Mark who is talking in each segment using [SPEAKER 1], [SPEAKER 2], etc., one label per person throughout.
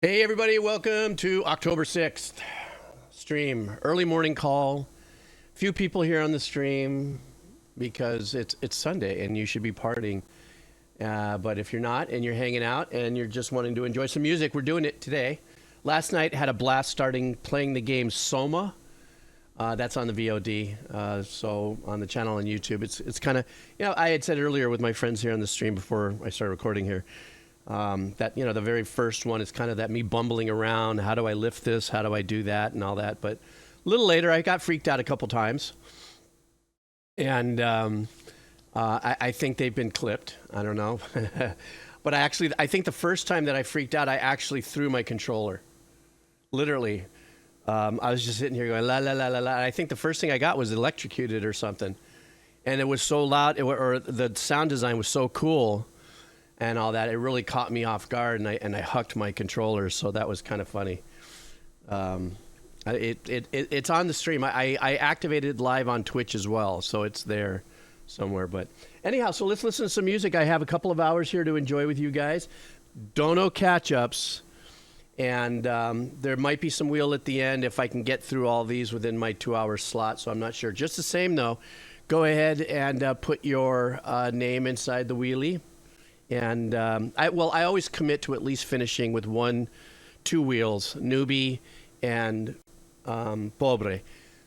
[SPEAKER 1] Hey everybody, welcome to October 6th stream. Early morning call. Few people here on the stream because it's Sunday and you should be partying. But if you're not and you're hanging out and you're just wanting to enjoy some music, we're doing it today. Last night had a blast playing the game Soma. That's on the VOD, so on the channel on YouTube. It's kind of, I had said earlier with my friends here on the stream before I started recording here, that, the very first one is kind of that me bumbling around. How do I lift this? How do I do that? And all that. But a little later, I got freaked out a couple times. And I think they've been clipped. I don't know. But I think the first time that I freaked out, I actually threw my controller. Literally. I was just sitting here going, la, la, la, la, la. And I think the first thing I got was electrocuted or something. And it was so loud, or the sound design was so cool. And all that, it really caught me off guard, and I hucked my controller, so that was kind of funny. It's on the stream. I activated live on Twitch as well, so it's there somewhere. But anyhow, so let's listen to some music. I have a couple of hours here to enjoy with you guys. Don't know catch-ups, and there might be some wheel at the end if I can get through all these within my 2-hour slot, so I'm not sure. Just the same, though, go ahead and put your name inside the wheelie. And I always commit to at least finishing with 1-2 wheels, newbie and pobre.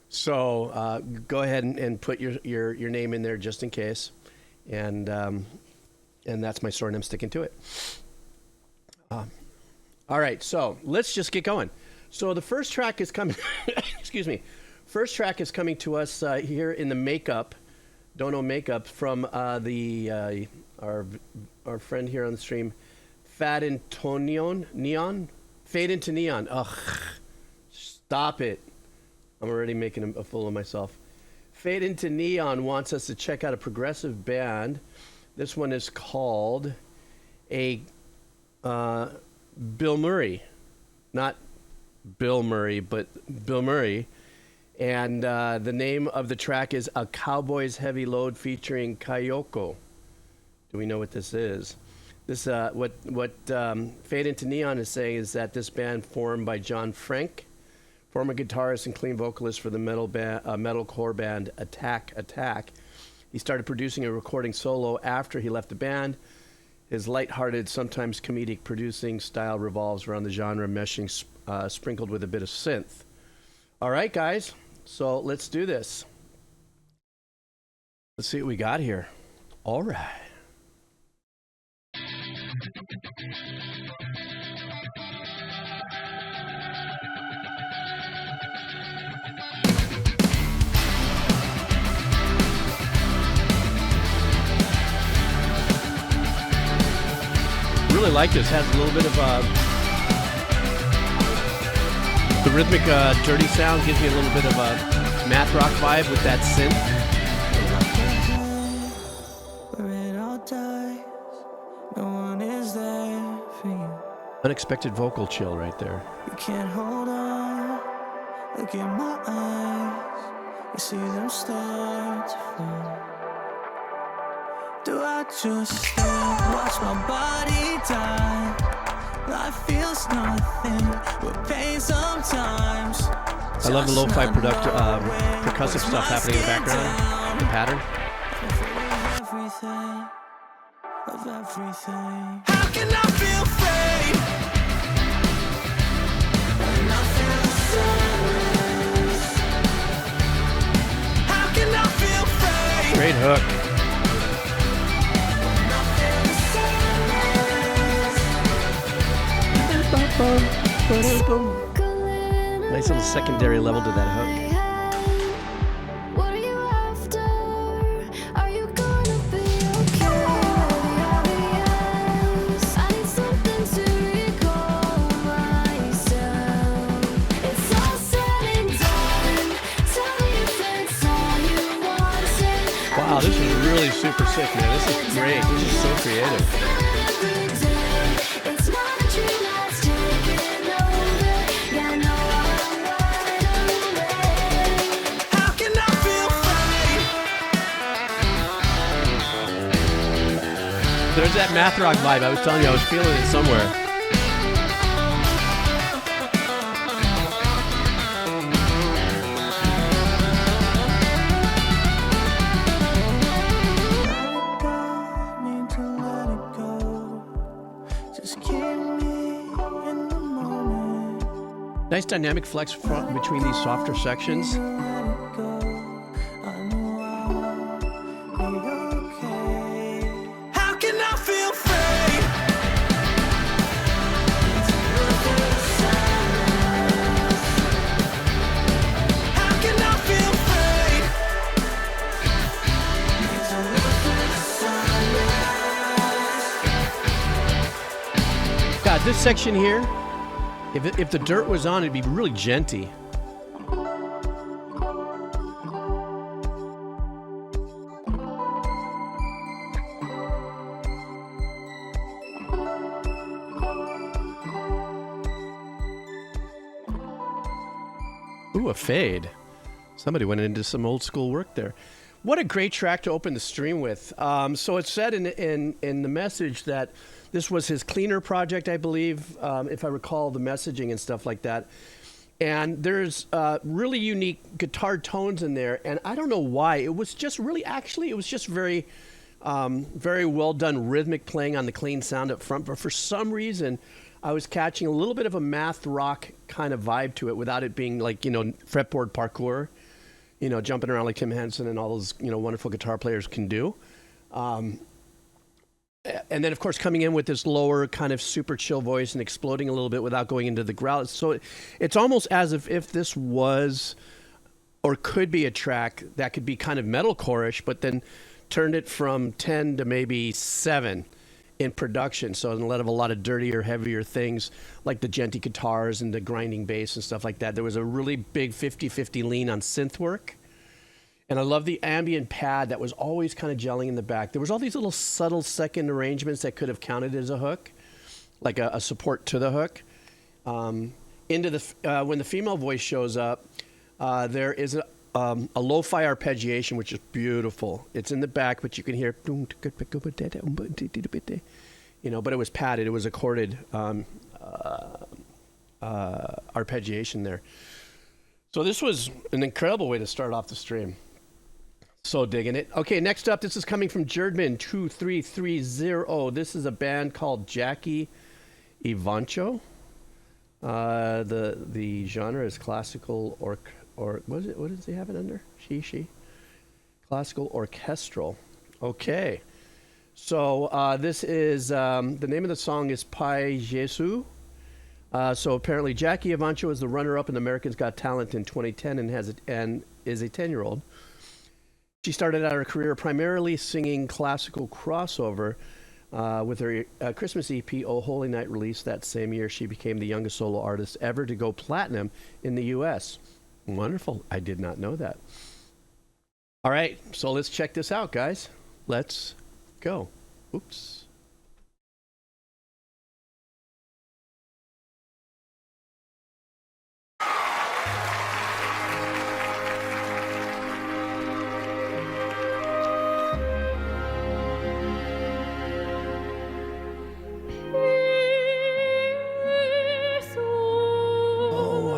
[SPEAKER 1] So go ahead and put your name in there just in case. And that's my story, and I'm sticking to it. All right, so let's just get going. So the first track is coming. Excuse me. First track is coming to us here in the makeup. Don't know makeup from our friend here on the stream, Fade into Neon. Ugh, stop it. I'm already making a fool of myself. Fade into Neon wants us to check out a progressive band. This one is called Bilmuri. Not Bill Murray, but Bilmuri. And the name of the track is A Cowboy's Heavy Load featuring Kayoko. Do we know what this is? This what Fade into Neon is saying is that this band formed by John Frank, former guitarist and clean vocalist for the metalcore band Attack. He started producing and recording solo after he left the band. His lighthearted, sometimes comedic producing style revolves around the genre, meshing sprinkled with a bit of synth. All right, guys. So let's do this. Let's see what we got here. All right. Really like this. Has a little bit of the rhythmic dirty sound, gives me a little bit of a math rock vibe with that synth. Unexpected vocal chill right there.
[SPEAKER 2] You can't hold on. Look in my eyes. You see them start to fall. Do I just stand, watch my body die? Life feels nothing but pain sometimes.
[SPEAKER 1] I love the lo-fi percussive stuff happening in the background. The pattern.
[SPEAKER 2] Of everything. How can I feel afraid? When I feel serious. How can I feel afraid?
[SPEAKER 1] Great hook. Nice little secondary level to that hook. Wow, this is really super sick, man. This is great. This is so creative. There's that math rock vibe. I was telling you, I was feeling it somewhere. Nice dynamic flex between these softer sections. God, this section here, if the dirt was on, it'd be really genty. Ooh, a fade. Somebody went into some old school work there. What a great track to open the stream with. So it said in the message that this was his cleaner project, I believe, if I recall the messaging and stuff like that. And there's really unique guitar tones in there. And I don't know why. It was just really, actually, it was just very, very well done rhythmic playing on the clean sound up front. But for some reason, I was catching a little bit of a math rock kind of vibe to it without it being like, you know, fretboard parkour, you know, jumping around like Tim Henderson and all those, you know, wonderful guitar players can do. And then, of course, coming in with this lower kind of super chill voice and exploding a little bit without going into the growl. So it's almost as if this was or could be a track that could be kind of metalcore-ish, but then turned it from 10 to maybe 7 in production. So instead of a lot of dirtier, heavier things like the genty guitars and the grinding bass and stuff like that, there was a really big 50-50 lean on synth work. And I love the ambient pad that was always kind of gelling in the back. There was all these little subtle second arrangements that could have counted as a hook, like a support to the hook. Into the when the female voice shows up, there is a lo-fi arpeggiation, which is beautiful. It's in the back, but you can hear, you know, but it was padded. It was a chorded arpeggiation there. So this was an incredible way to start off the stream. So digging it. Okay, next up, this is coming from Jerdman 2330. This is a band called Jackie Evancho. The genre is classical or what is it? What does he have it under? She. Classical orchestral. Okay. So this is the name of the song is Pai Jesu. So apparently Jackie Evancho is the runner-up in America's Got Talent in 2010 and is a 10-year-old. She started out her career primarily singing classical crossover with her Christmas EP, Oh Holy Night, released that same year. She became the youngest solo artist ever to go platinum in the U.S. Wonderful. I did not know that. All right, so let's check this out, guys. Let's go. Oops.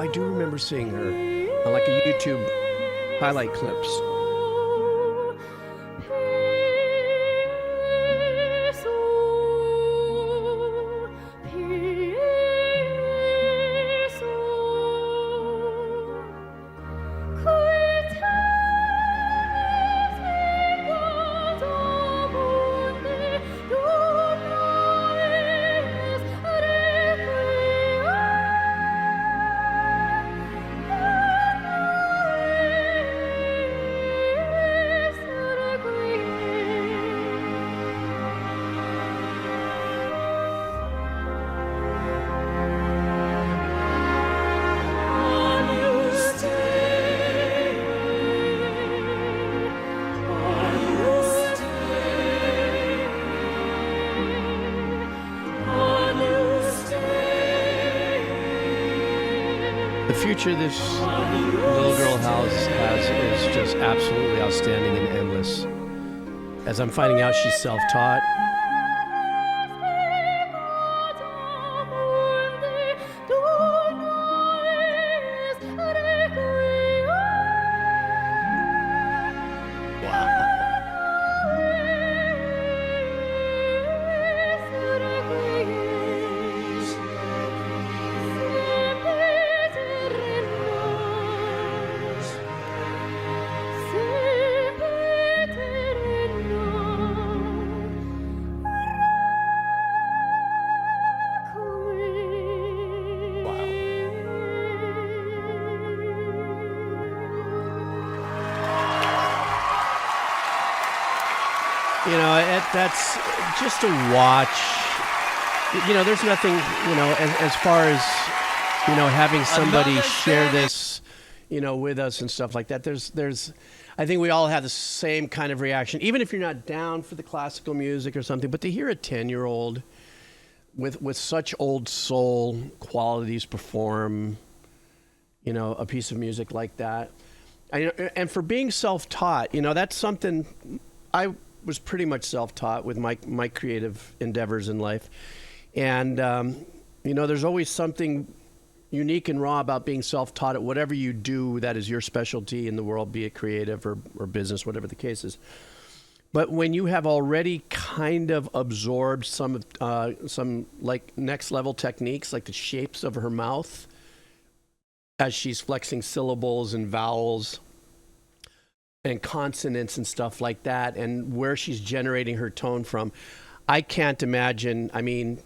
[SPEAKER 1] I do remember seeing her on like a YouTube highlight clips. Future this little girl has is just absolutely outstanding and endless. As I'm finding out, she's self-taught. You know, that's just to watch. You know, there's nothing, you know, as far as, you know, having somebody share this, you know, with us and stuff like that. There's, I think we all have the same kind of reaction, even if you're not down for the classical music or something. But to hear a 10-year-old with such old soul qualities perform, you know, a piece of music like that, and for being self-taught, you know, that's something I was pretty much self-taught with my creative endeavors in life. And, you know, there's always something unique and raw about being self-taught at whatever you do that is your specialty in the world, be it creative or business, whatever the case is. But when you have already kind of absorbed some like next level techniques, like the shapes of her mouth as she's flexing syllables and vowels and consonants and stuff like that, and where she's generating her tone from, I can't imagine. I mean,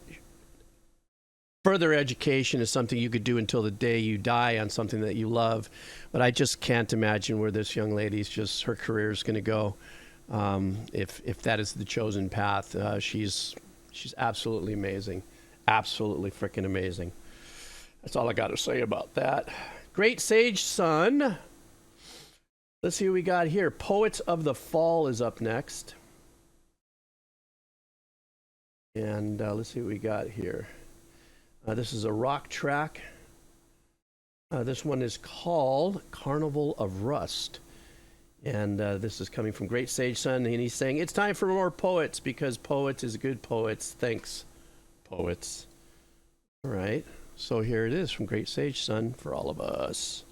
[SPEAKER 1] further education is something you could do until the day you die on something that you love, but I just can't imagine where this young lady's just, her career is going to go. If that is the chosen path, she's absolutely amazing. Absolutely freaking amazing. That's all I got to say about that. Great Sage Son. Let's see what we got here. Poets of the Fall is up next. And let's see what we got here. This is a rock track. This one is called Carnival of Rust. And this is coming from Great Sage Son. And he's saying, it's time for more poets because poets is good poets. Thanks, poets. All right. So here it is from Great Sage Son for all of us.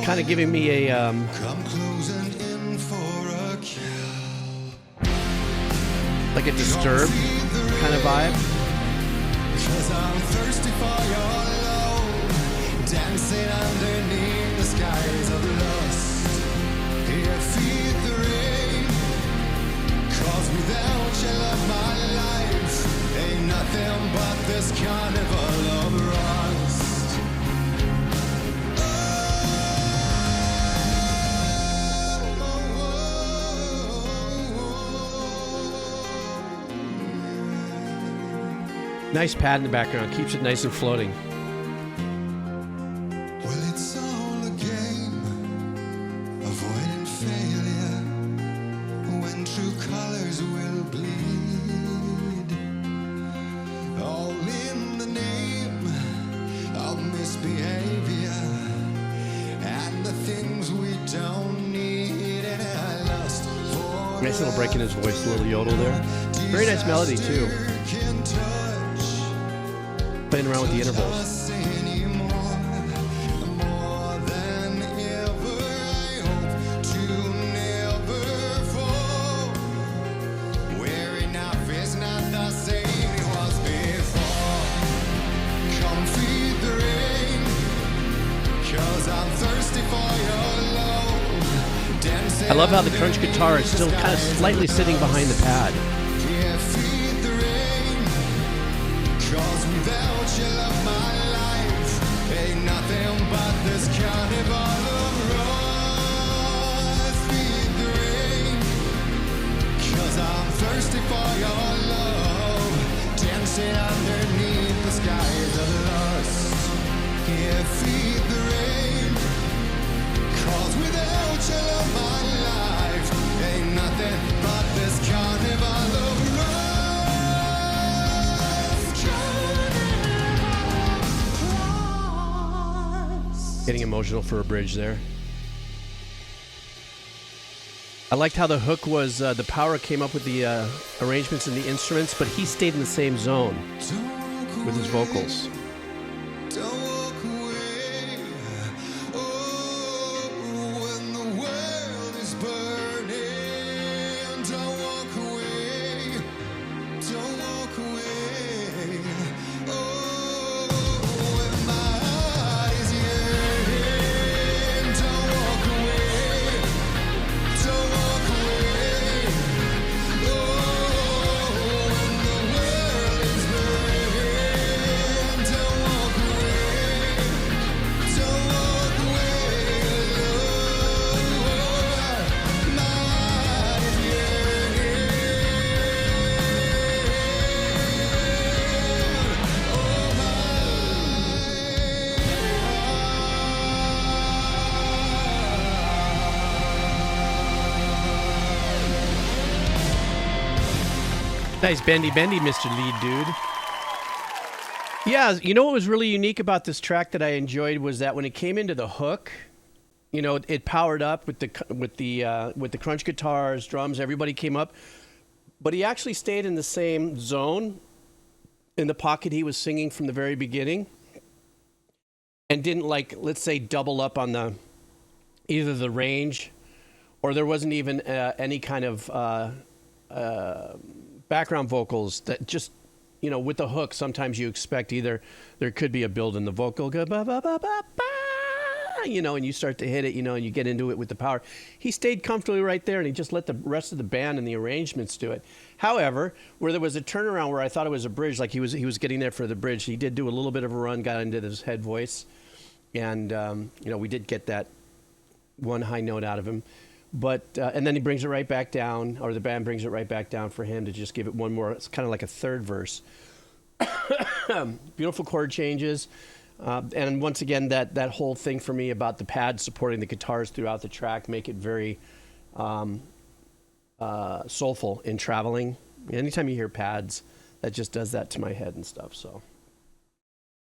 [SPEAKER 1] Kind of giving me a like a Disturbed kind of vibe. Cause I'm thirsty for your love, dancing underneath the skies of lust. Here, feed the rain, cause without your love my life ain't nothing but this carnival of rust. Nice pad in the background, keeps it nice and floating. Well, it's all a game, avoiding failure, when true colors will bleed. All in the name of misbehavior, and the things we don't need, and I lost for nice little break in his voice, a little yodel there. Very nice melody too. Playing around with the intervals. I love how the crunch guitar is still kind of slightly sitting behind the pad. Underneath the skies of lust, here feed the rain, cause without your love my life ain't nothing but Getting emotional for a bridge there. I liked how the hook was, the power came up with the arrangements and the instruments, but he stayed in the same zone with his vocals. Nice bendy, Mr. Lead Dude. Yeah, you know what was really unique about this track that I enjoyed was that when it came into the hook, you know, it powered up with the crunch guitars, drums, everybody came up, but he actually stayed in the same zone in the pocket he was singing from the very beginning, and didn't, like, let's say, double up on the either the range, or there wasn't even any kind of background vocals that just, you know, with the hook, sometimes you expect either there could be a build in the vocal, go ba ba ba ba ba, you know, and you start to hit it, you know, and you get into it with the power. He stayed comfortably right there, and he just let the rest of the band and the arrangements do it. However, where there was a turnaround where I thought it was a bridge, like he was getting there for the bridge, he did do a little bit of a run, got into his head voice, and you know, we did get that one high note out of him. But and then he brings it right back down, or the band brings it right back down for him to just give it one more. It's kind of like a third verse. Beautiful chord changes, and once again, that whole thing for me about the pads supporting the guitars throughout the track make it very soulful in traveling. Anytime you hear pads, that just does that to my head and stuff. So,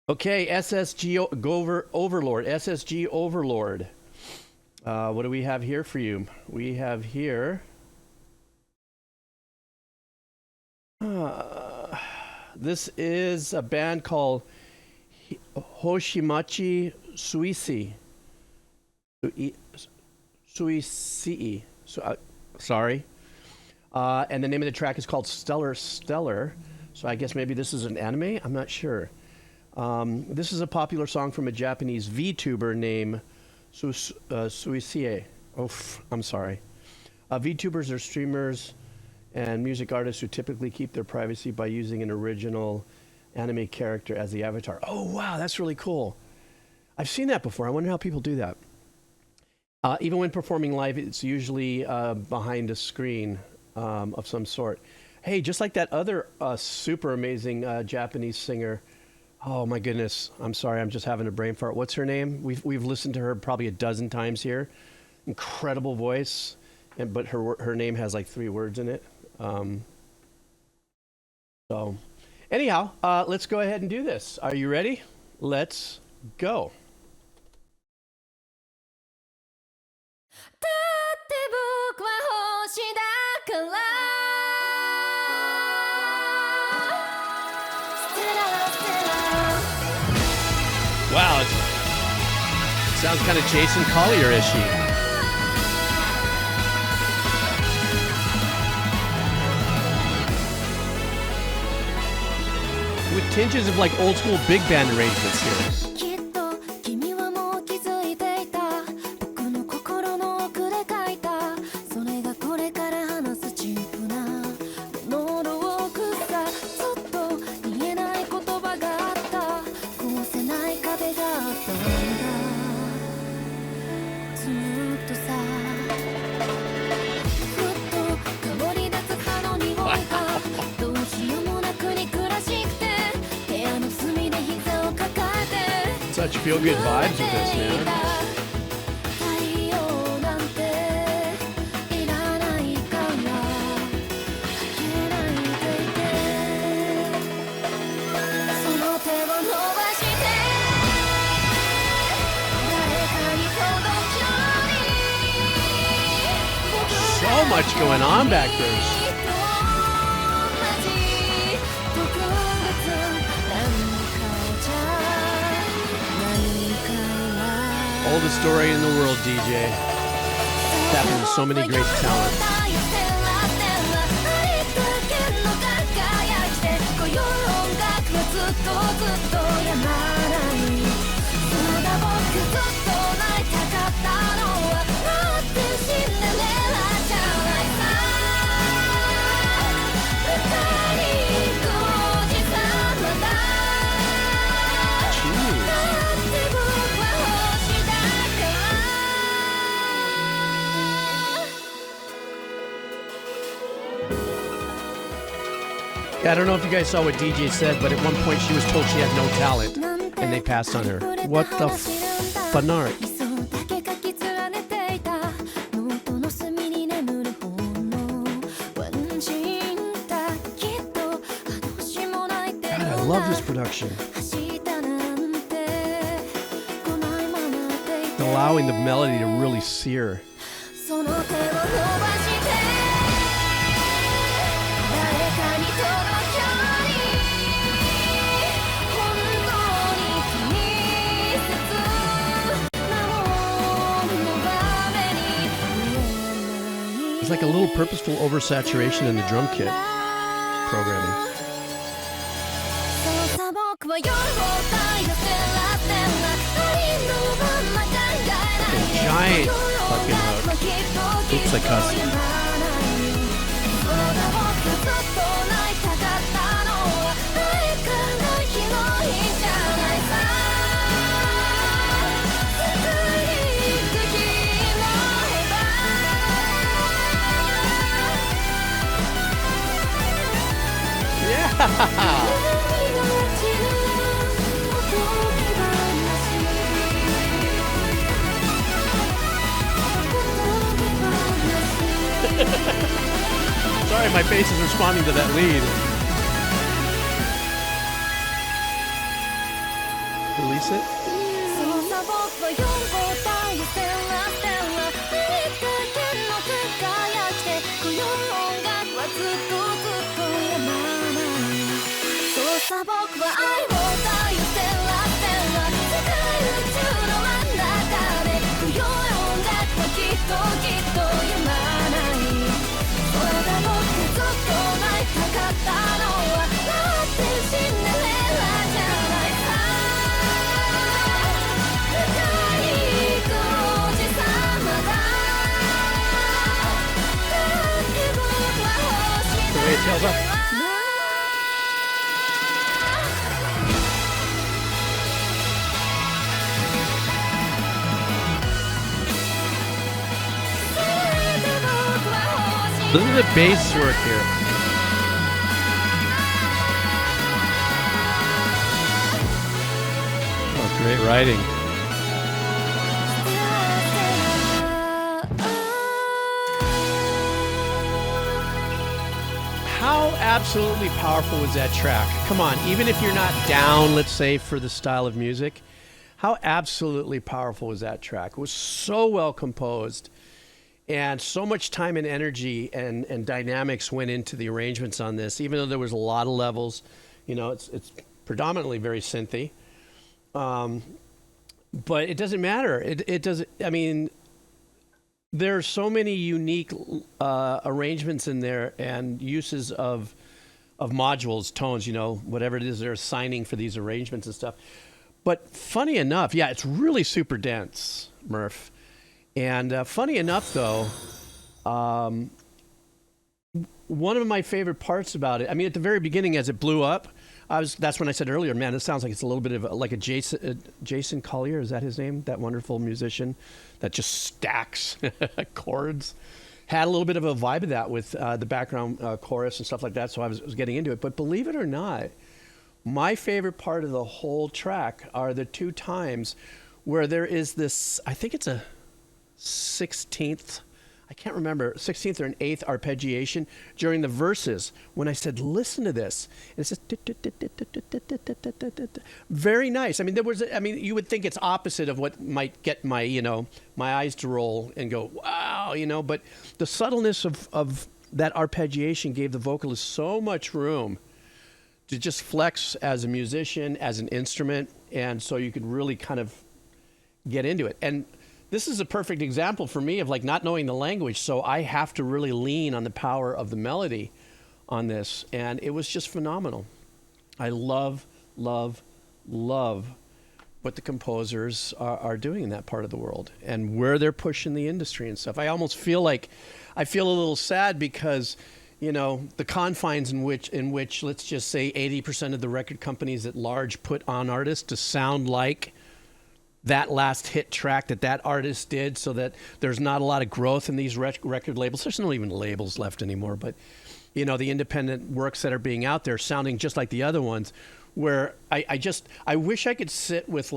[SPEAKER 1] okay, SSG Overlord, SSG Overlord. What do we have here for you? We have here... this is a band called Hoshimachi Suisei. Suisei. Sorry. And the name of the track is called Stellar. So I guess maybe this is an anime? I'm not sure. This is a popular song from a Japanese VTuber named Suisei. Oh, I'm sorry. VTubers are streamers and music artists who typically keep their privacy by using an original anime character as the avatar. Oh, wow, that's really cool. I've seen that before. I wonder how people do that. Even when performing live, it's usually behind a screen of some sort. Hey, just like that other super amazing Japanese singer. Oh my goodness! I'm sorry, I'm just having a brain fart. What's her name? We've listened to her probably a dozen times here. Incredible voice, but her name has like 3 words in it. So, anyhow, let's go ahead and do this. Are you ready? Let's go. Wow, it sounds kind of Jason Collier-ishy. With tinges of like old school big band arrangements here. Such feel-good vibes with this, man. much going on back there. Oldest story in the world, DJ. Tapping so many great talents. I don't know if you guys saw what DJ said, but at one point she was told she had no talent, and they passed on her. What the Venarius? God, I love this production. Allowing the melody to really sear. It's like a little purposeful oversaturation in the drum kit programming. A giant fucking hook. Oops, I cussed. Sorry, my face is responding to that lead. Release it. Tails up. Listen to the bass work here. Oh, great writing. How absolutely powerful was that track? Come on, even if you're not down, let's say, for the style of music, how absolutely powerful was that track? It was so well composed, and so much time and energy and dynamics went into the arrangements on this, even though there was a lot of levels. You know, it's predominantly very synthy. But it doesn't matter. It doesn't, I mean, there are so many unique arrangements in there and uses of modules, tones, you know, whatever it is they're assigning for these arrangements and stuff. But funny enough, yeah, it's really super dense, Murph. And funny enough, though, one of my favorite parts about it, I mean, at the very beginning as it blew up, that's when I said earlier, man, this sounds like it's a little bit of like a Jason Collier, is that his name? That wonderful musician that just stacks chords. Had a little bit of a vibe of that with the background chorus and stuff like that, so I was getting into it. But believe it or not, my favorite part of the whole track are the two times where there is this, I think it's a 16th I can't remember, 16th or an 8th arpeggiation during the verses when I said, listen to this. And it says, very nice. I mean, you would think it's opposite of what might get my, my eyes to roll and go, wow, but the subtleness of that arpeggiation gave the vocalist so much room to just flex as a musician, as an instrument. And so you could really kind of get into it. And this is a perfect example for me of like not knowing the language, so I have to really lean on the power of the melody on this, and it was just phenomenal. I love, love, love what the composers are doing in that part of the world and where they're pushing the industry and stuff. I almost feel like, I feel a little sad because, the confines in which let's just say 80% of the record companies at large put on artists to sound like that last hit track that artist did, so that there's not a lot of growth in these record labels. There's not even labels left anymore, but the independent works that are being out there sounding just like the other ones, where I wish I could sit with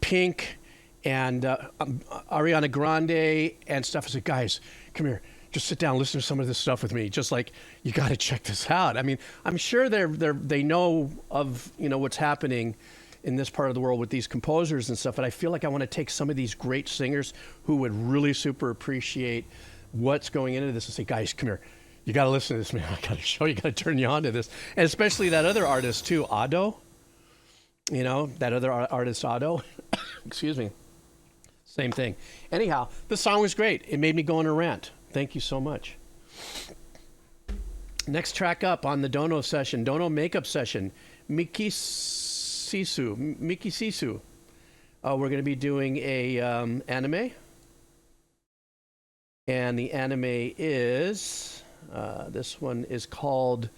[SPEAKER 1] Pink and Ariana Grande and stuff and say, guys, come here. Just sit down, listen to some of this stuff with me. Just like, you got to check this out. I mean, I'm sure they know of what's happening in this part of the world with these composers and stuff. But I feel like I want to take some of these great singers who would really super appreciate what's going into this and say, guys, come here. You got to listen to this, man. I got to show you. Got to turn you on to this, and especially that other artist too, Ado. That other artist, Ado. Excuse me. Same thing. Anyhow, the song was great. It made me go on a rant. Thank you so much. Next track up on the Dono session, Dono makeup session, Miki Sisu. We're going to be doing a anime. And the anime is, this one is called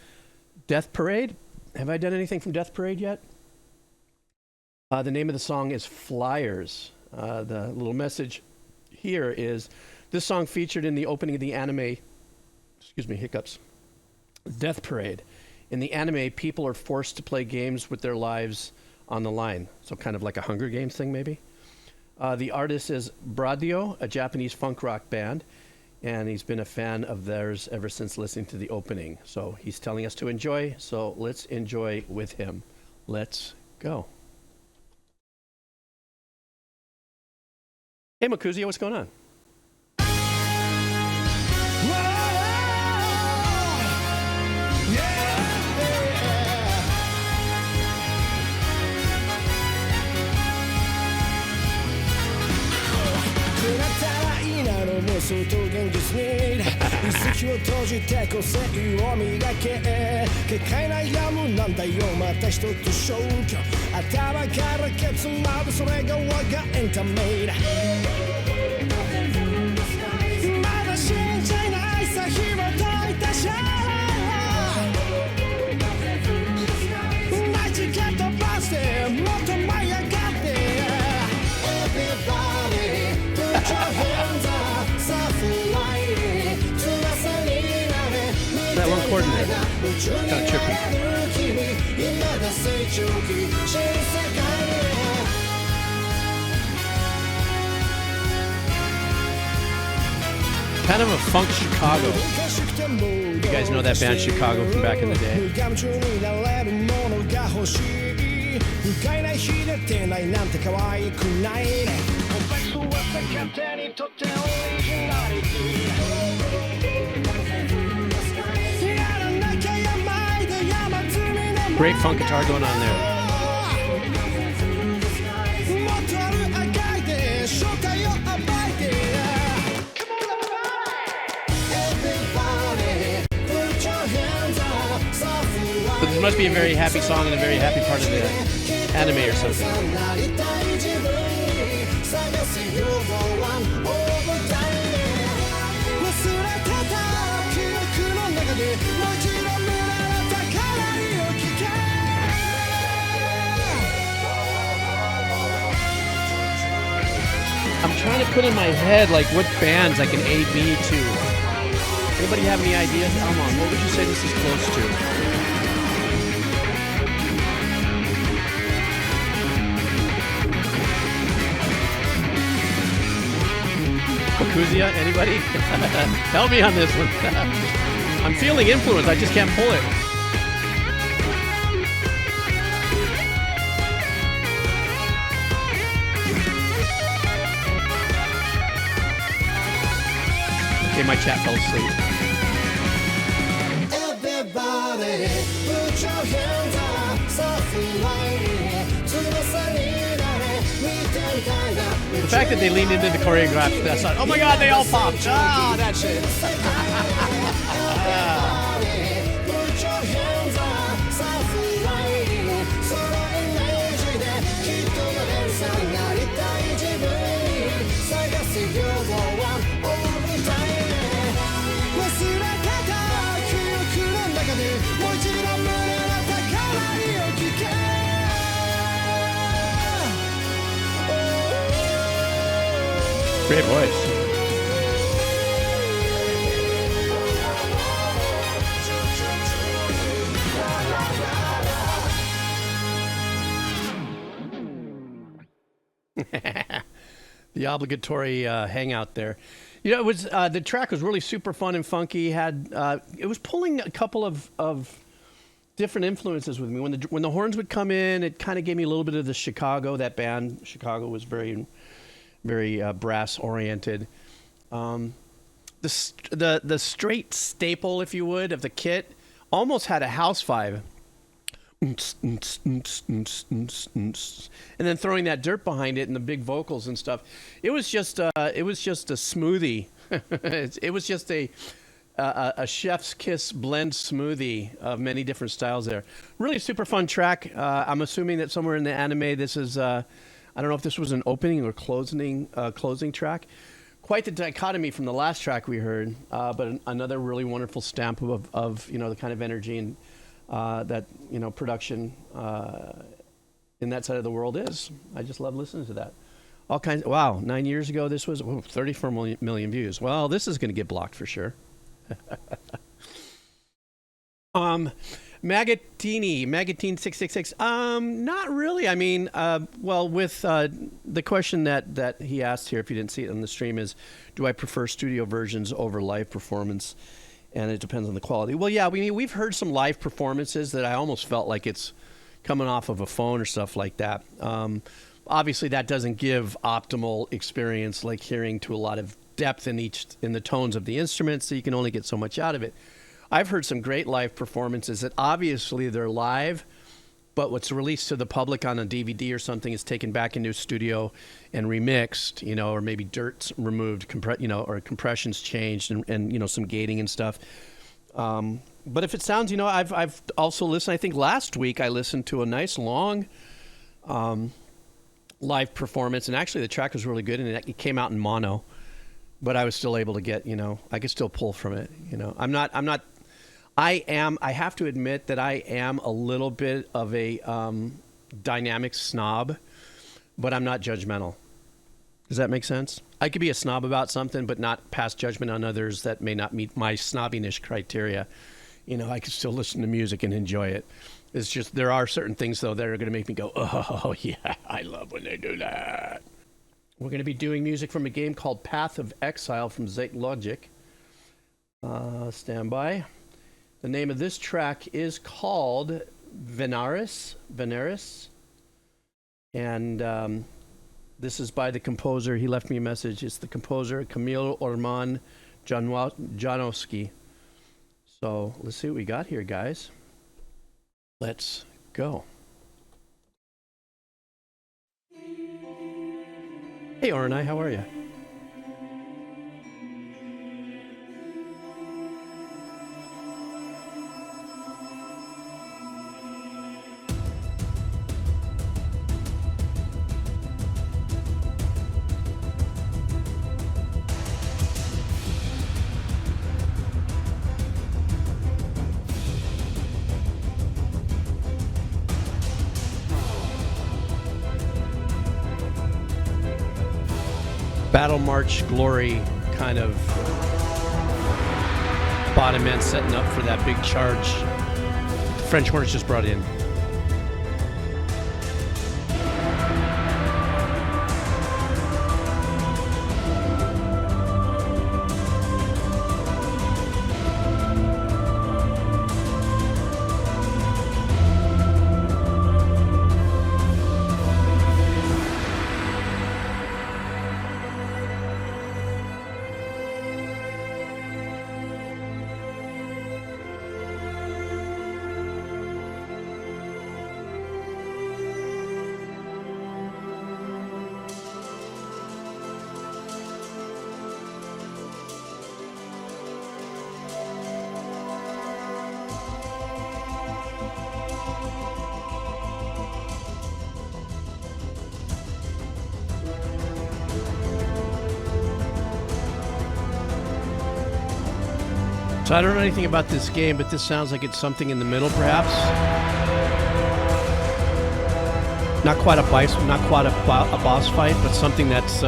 [SPEAKER 1] Death Parade. Have I done anything from Death Parade yet? The name of the song is Flyers. The little message here is, this song featured in the opening of the anime, hiccups, Death Parade. In the anime, people are forced to play games with their lives on the line. So kind of like a Hunger Games thing, maybe. The artist is BRADIO, a Japanese funk rock band, and he's been a fan of theirs ever since listening to the opening. So he's telling us to enjoy, so let's enjoy with him. Let's go. Hey, Makuzia, what's going on? That one chord in there, kind of trippy. Kind of a funk Chicago. You guys know that band Chicago from back in the day. Great funk guitar going on there. But this must be a very happy song and a very happy part of the anime or something. I'm trying to put in my head like what bands I can A-B to. Anybody have any ideas? Almon, what would you say this is close to? you? Anybody? Help me on this one. I'm feeling influence. I just can't pull it. Okay, my chat fell asleep.
[SPEAKER 2] Everybody, put your hands up, softly lighting, to the
[SPEAKER 1] The fact that they leaned into the choreographed, that's not, oh my god, they all popped. Ah, that shit. Great voice. The obligatory hangout there. You know, it was the track was really super fun and funky. Had it was pulling a couple of different influences with me. When the horns would come in, it kind of gave me a little bit of the Chicago. That band Chicago was very brass oriented. The straight staple, if you would, of the kit almost had a house vibe. And then throwing that dirt behind it and the big vocals and stuff. It was just a smoothie. It was just a chef's kiss blend smoothie of many different styles there. Really super fun track. I'm assuming that somewhere in the anime this is I don't know if this was an opening or closing track. Quite the dichotomy from the last track we heard, but another really wonderful stamp of the kind of energy and that production in that side of the world is. I just love listening to that. All kinds. Wow, 9 years ago this was 34 million views. Well, this is going to get blocked for sure. Magatine 666. Not really. I mean, with the question that he asked here, if you didn't see it on the stream, is, do I prefer studio versions over live performance? And it depends on the quality. Well, yeah, we've heard some live performances that I almost felt like it's coming off of a phone or stuff like that. Obviously, that doesn't give optimal experience, like hearing to a lot of depth in the tones of the instruments, so you can only get so much out of it. I've heard some great live performances that obviously they're live, but what's released to the public on a DVD or something is taken back into a studio and remixed, or maybe dirt's removed, or compression's changed and some gating and stuff. But if it sounds, I've also listened, I think last week I listened to a nice long live performance, and actually the track was really good, and it came out in mono, but I was still able to get, I could still pull from it. I have to admit that I am a little bit of a dynamic snob, but I'm not judgmental. Does that make sense? I could be a snob about something, but not pass judgment on others that may not meet my snobbiness criteria. I could still listen to music and enjoy it. It's just there are certain things, though, that are going to make me go, oh, yeah, I love when they do that. We're going to be doing music from a game called Path of Exile from Zeit Logic. Stand by. The name of this track is called Venarius. And this is by the composer. He left me a message. It's the composer, Kamil Orman Janowski. So let's see what we got here, guys. Let's go. Hey, Ornai, how are you? Battle March Glory kind of bottom end setting up for that big charge the French horns just brought in. So I don't know anything about this game, but this sounds like it's something in the middle, perhaps. Not quite a boss fight, but something that's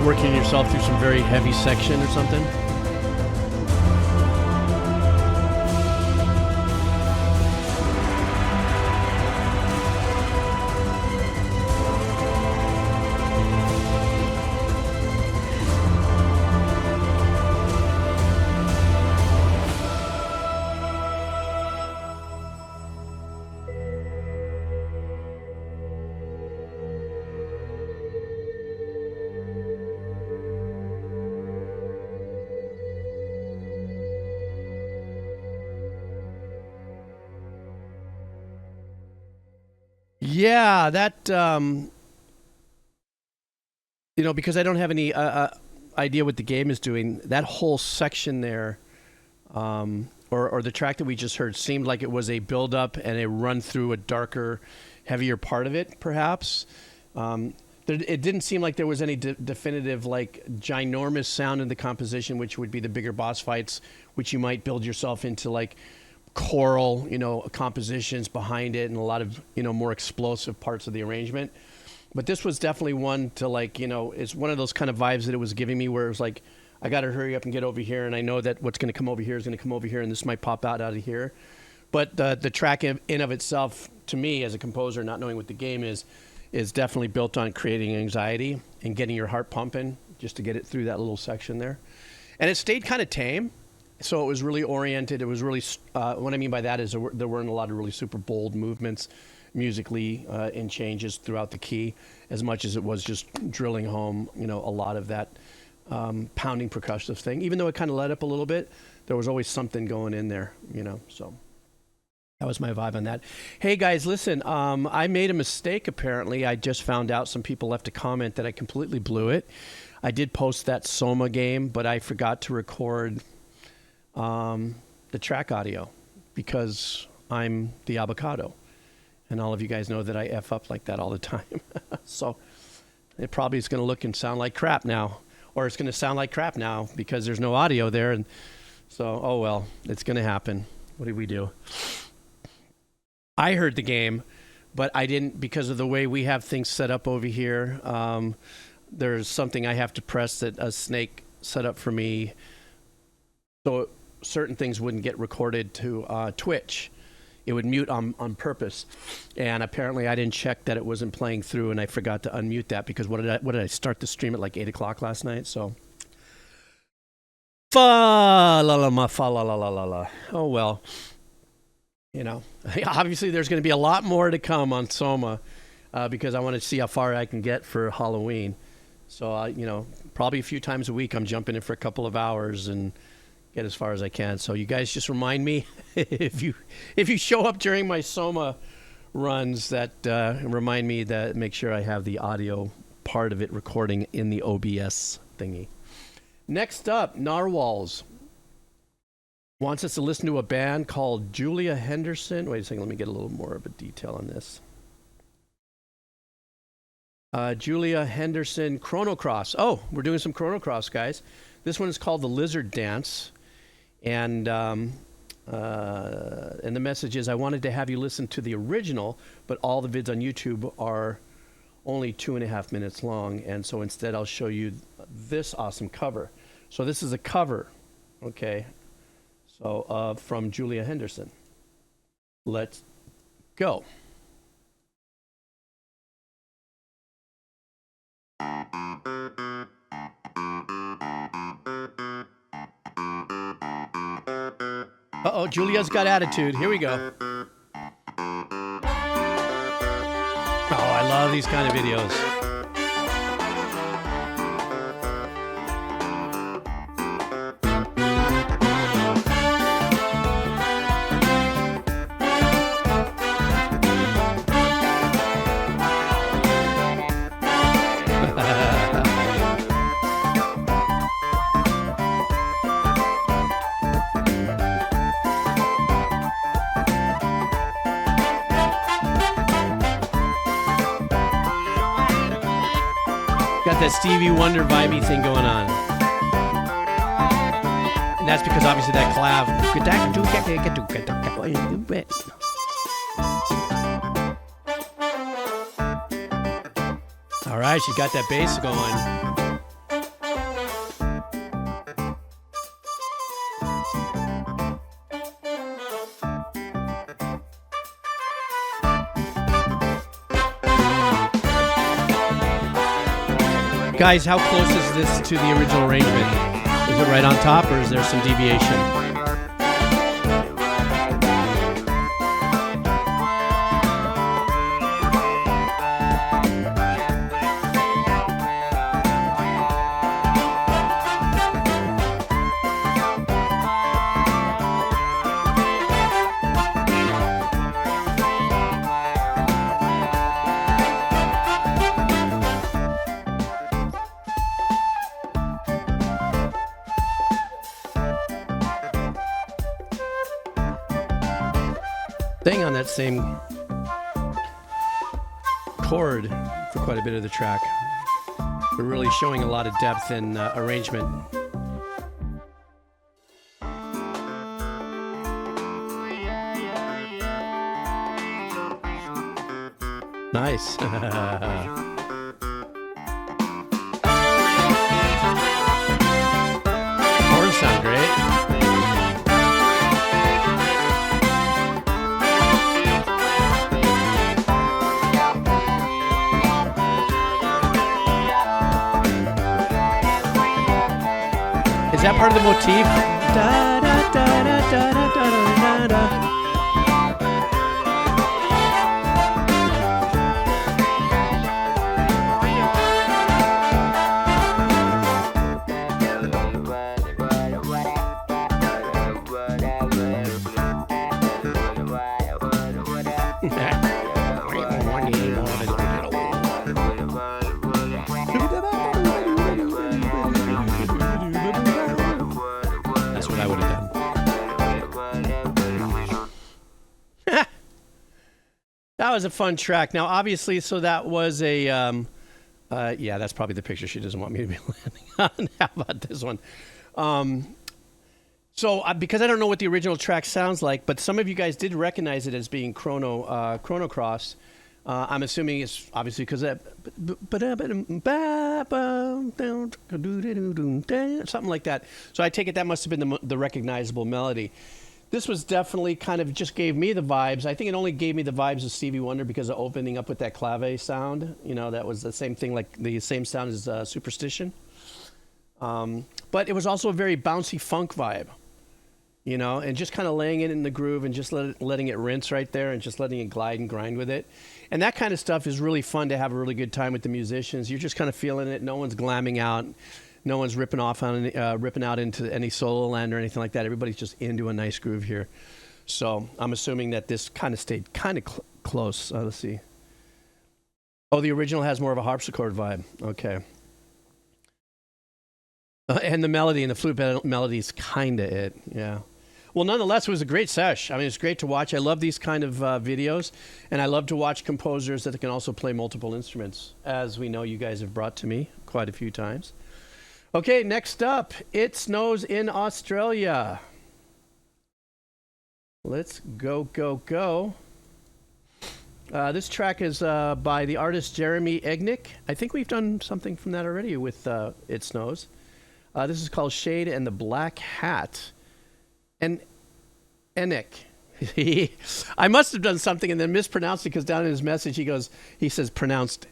[SPEAKER 1] working yourself through some very heavy section or something. Yeah, that, you know, because I don't have any idea what the game is doing, that whole section there, or the track that we just heard, seemed like it was a build-up and a run through a darker, heavier part of it, perhaps. It didn't seem like there was any definitive, like, ginormous sound in the composition, which would be the bigger boss fights, which you might build yourself into, like, choral, you know, compositions behind it and a lot of, you know, more explosive parts of the arrangement. But this was definitely one to, like, you know, it's one of those kind of vibes that it was giving me where it was like, I got to hurry up and get over here, and I know that what's going to come over here is going to come over here, and this might pop out of here. But the track in of itself, to me, as a composer, not knowing what the game is definitely built on creating anxiety and getting your heart pumping just to get it through that little section there. And it stayed kind of tame. So it was really oriented. It was really, what I mean by that is there weren't a lot of really super bold movements musically in changes throughout the key, as much as it was just drilling home, you know, a lot of that pounding percussive thing. Even though it kind of let up a little bit, there was always something going in there, you know, so that was my vibe on that. Hey guys, listen, I made a mistake apparently. I just found out some people left a comment that I completely blew it. I did post that Soma game, but I forgot to record the track audio because I'm the avocado, and all of you guys know that I F up like that all the time. So it probably is going to look and sound like crap now, or it's going to sound like crap now because there's no audio there. And so, oh well, it's going to happen. What did we do? I heard the game, but I didn't, because of the way we have things set up over here. There's something I have to press that a snake set up for me, so certain things wouldn't get recorded to Twitch. It would mute on purpose, and apparently I didn't check that it wasn't playing through, and I forgot to unmute that because what did I start the stream at like 8 o'clock last night? So fa la la ma fa la la la la la. Oh well, you know, obviously there's going to be a lot more to come on Soma because I want to see how far I can get for Halloween. So you know, probably a few times a week I'm jumping in for a couple of hours and get as far as I can. So you guys just remind me if you show up during my Soma runs, that remind me that make sure I have the audio part of it recording in the OBS thingy. Next up, Narwhals wants us to listen to a band called Julia Henderson. Wait a second, let me get a little more of a detail on this. Julia Henderson, Chrono Cross. Oh, we're doing some Chrono Cross, guys. This one is called The Lizard Dance. And the message is, I wanted to have you listen to the original, but all the vids on YouTube are only 2.5 minutes long. And so instead, I'll show you this awesome cover. So this is a cover, okay? So from Julia Henderson. Let's go. Uh-oh, Julia's got attitude. Here we go. Oh, I love these kind of videos. Got that Stevie Wonder vibey thing going on. And that's because obviously that clav. All right, she's got that bass going. Guys, how close is this to the original arrangement? Is it right on top, or is there some deviation? Staying on that same chord for quite a bit of the track. We're really showing a lot of depth in arrangement. Nice. Horns sound great. Is that part of the motif? Da, da, da, da, da, da, da, da. That was a fun track. Now, obviously, so that was a, yeah, that's probably the picture she doesn't want me to be landing on. How about this one? Because I don't know what the original track sounds like, but some of you guys did recognize it as being Chrono Cross. I'm assuming it's obviously because that, something like that. So I take it that must have been the recognizable melody. This was definitely kind of just gave me the vibes. I think it only gave me the vibes of Stevie Wonder because of opening up with that clave sound. You know, that was the same thing, like the same sound as Superstition. But it was also a very bouncy funk vibe, you know, and just kind of laying it in the groove and just letting it rinse right there and just letting it glide and grind with it. And that kind of stuff is really fun to have a really good time with the musicians. You're just kind of feeling it. No one's glamming out. No one's ripping out into any solo land or anything like that. Everybody's just into a nice groove here. So I'm assuming that this kind of stayed kind of close. Let's see. Oh, the original has more of a harpsichord vibe. Okay. And the melody and the flute melody is kind of it. Yeah. Well, nonetheless, it was a great sesh. I mean, it's great to watch. I love these kind of videos, and I love to watch composers that can also play multiple instruments, as we know you guys have brought to me quite a few times. Okay, next up, It Snows in Australia. Let's go. This track is by the artist Jeremy Enigk. I think we've done something from that already with It Snows. This is called Shade and the Black Hat. And Enigk. I must have done something and then mispronounced it because down in his message he says pronounced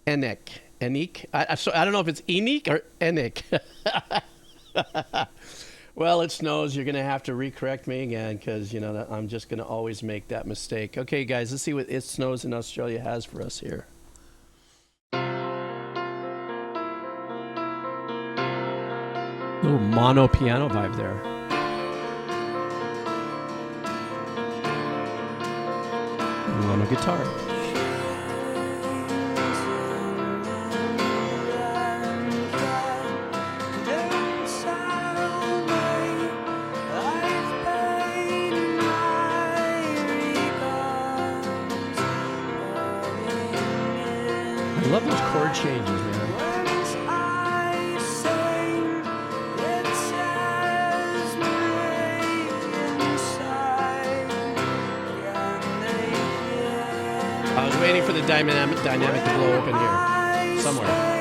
[SPEAKER 1] Enigk. Enigk? So I don't know if it's Enigk or Enigk. Well, It Snows. You're going to have to recorrect me again because, you know, I'm just going to always make that mistake. Okay, guys, let's see what It Snows in Australia has for us here. Little mono piano vibe there. Mono guitar. I love those chord changes, man. waiting for the dynamic to blow open here somewhere.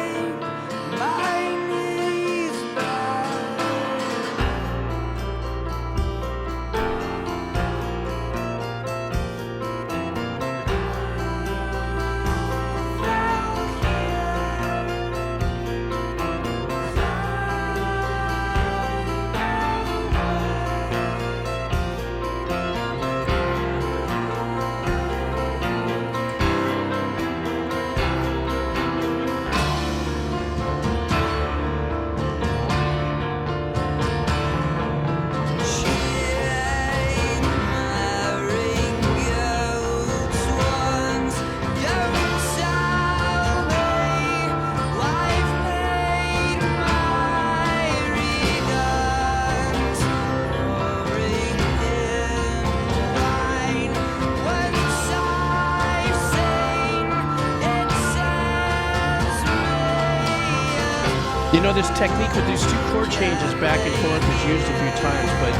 [SPEAKER 1] You know, this technique with these two chord changes back and forth is used a few times, but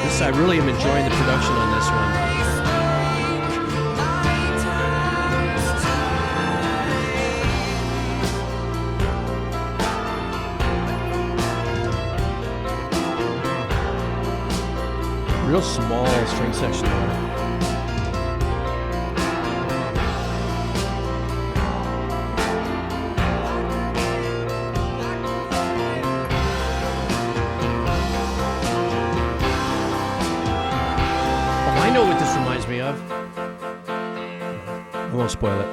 [SPEAKER 1] this, I really am enjoying the production on this one. Real small string section there. I know what this reminds me of. I won't spoil it.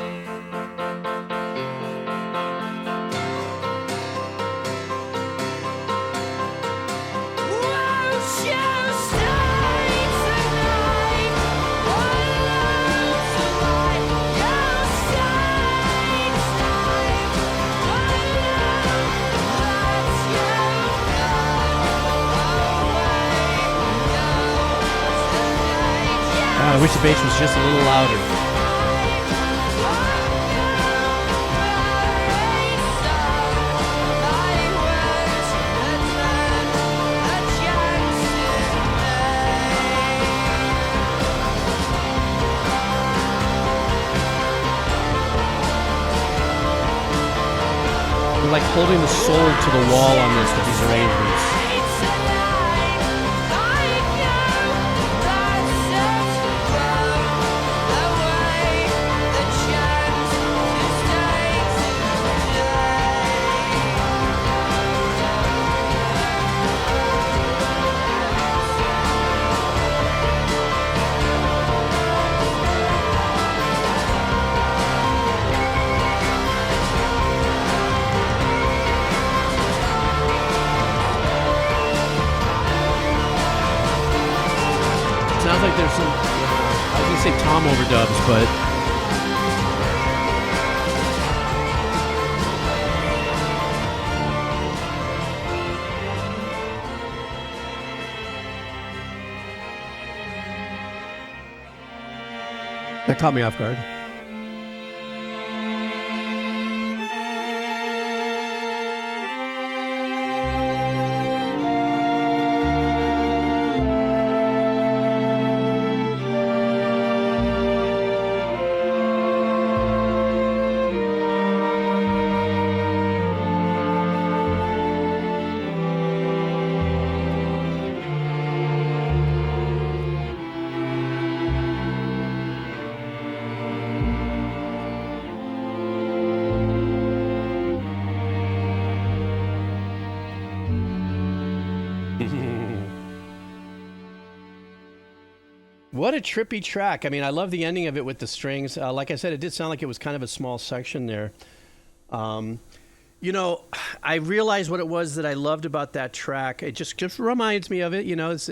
[SPEAKER 1] I wish the bass was just a little louder. We're like holding the soul to the wall on this with these arrangements. Sounds like there's some, I was gonna say tom overdubs, but that caught me off guard. What a trippy track. I mean, I love the ending of it with the strings. Like I said, it did sound like it was kind of a small section there. You know, I realized what it was that I loved about that track. It just reminds me of it. You know, it's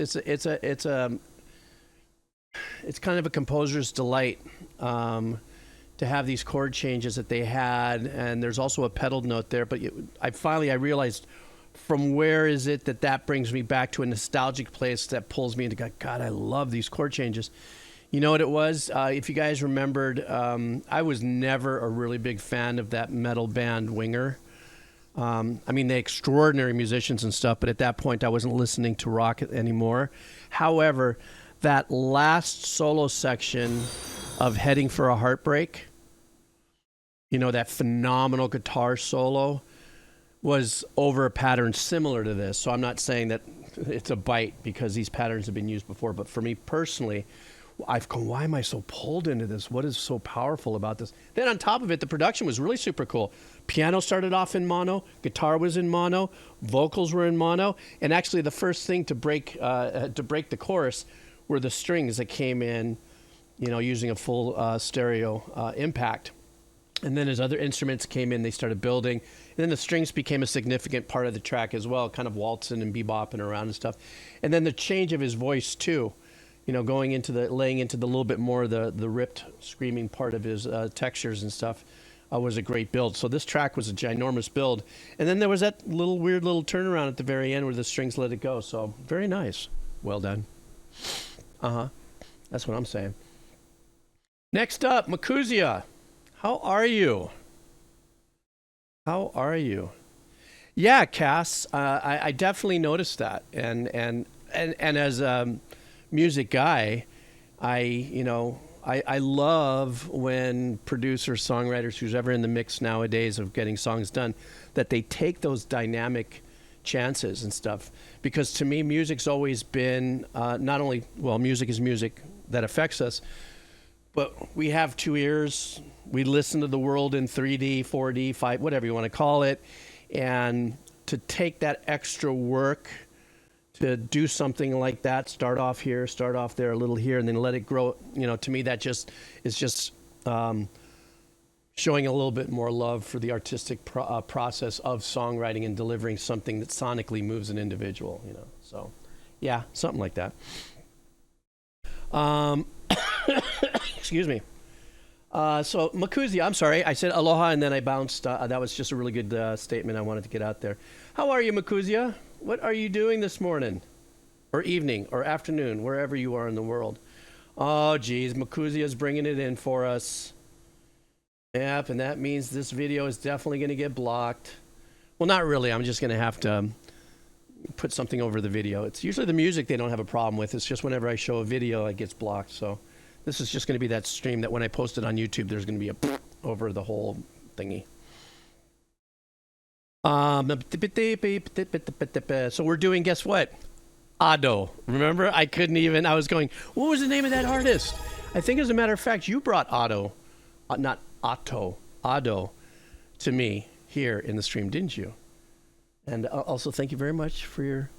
[SPEAKER 1] kind of a composer's delight to have these chord changes that they had, and there's also a pedal note there. But I realized from where is it that brings me back to a nostalgic place that pulls me into God, I love these chord changes. You know what it was? If you guys remembered, I was never a really big fan of that metal band Winger. I mean, they're extraordinary musicians and stuff, but at that point I wasn't listening to rock anymore. However, that last solo section of Heading for a Heartbreak, you know, that phenomenal guitar solo was over a pattern similar to this. So I'm not saying that it's a bite because these patterns have been used before, but for me personally, I've gone, why am I so pulled into this? What is so powerful about this? Then on top of it, the production was really super cool. Piano started off in mono, guitar was in mono, vocals were in mono, and actually the first thing to break the chorus were the strings that came in, you know, using a full stereo impact. And then as other instruments came in, they started building. And then the strings became a significant part of the track as well, kind of waltzing and bebopping around and stuff. And then the change of his voice too, you know, laying into the little bit more the ripped, screaming part of his textures and stuff was a great build. So this track was a ginormous build. And then there was that weird little turnaround at the very end where the strings let it go. So very nice. Well done. That's what I'm saying. Next up, Makuzia. How are you? How are you? Yeah, Cass, I definitely noticed that. And as a music guy, I love when producers, songwriters, who's ever in the mix nowadays of getting songs done, that they take those dynamic chances and stuff. Because to me, music's always been not only, well, music is music that affects us, but we have two ears. We listen to the world in 3D, 4D, 5, whatever you want to call it. And to take that extra work to do something like that, start off here, start off there, a little here, and then let it grow. You know, to me, that just is just showing a little bit more love for the artistic process of songwriting and delivering something that sonically moves an individual, you know. So, yeah, something like that. Excuse me. So, Makuzia, I'm sorry. I said aloha and then I bounced. That was just a really good statement I wanted to get out there. How are you, Makuzia? What are you doing this morning? Or evening, or afternoon, wherever you are in the world? Oh, geez, Makuzia's bringing it in for us. Yep, and that means this video is definitely going to get blocked. Well, not really. I'm just going to have to put something over the video. It's usually the music they don't have a problem with. It's just whenever I show a video, it gets blocked. So this is just going to be that stream that when I post it on YouTube, there's going to be a over the whole thingy. So we're doing, guess what? Ado. Remember? I was going, what was the name of that artist? I think as a matter of fact, you brought Ado, not Otto, Ado to me here in the stream, didn't you? And also thank you very much for your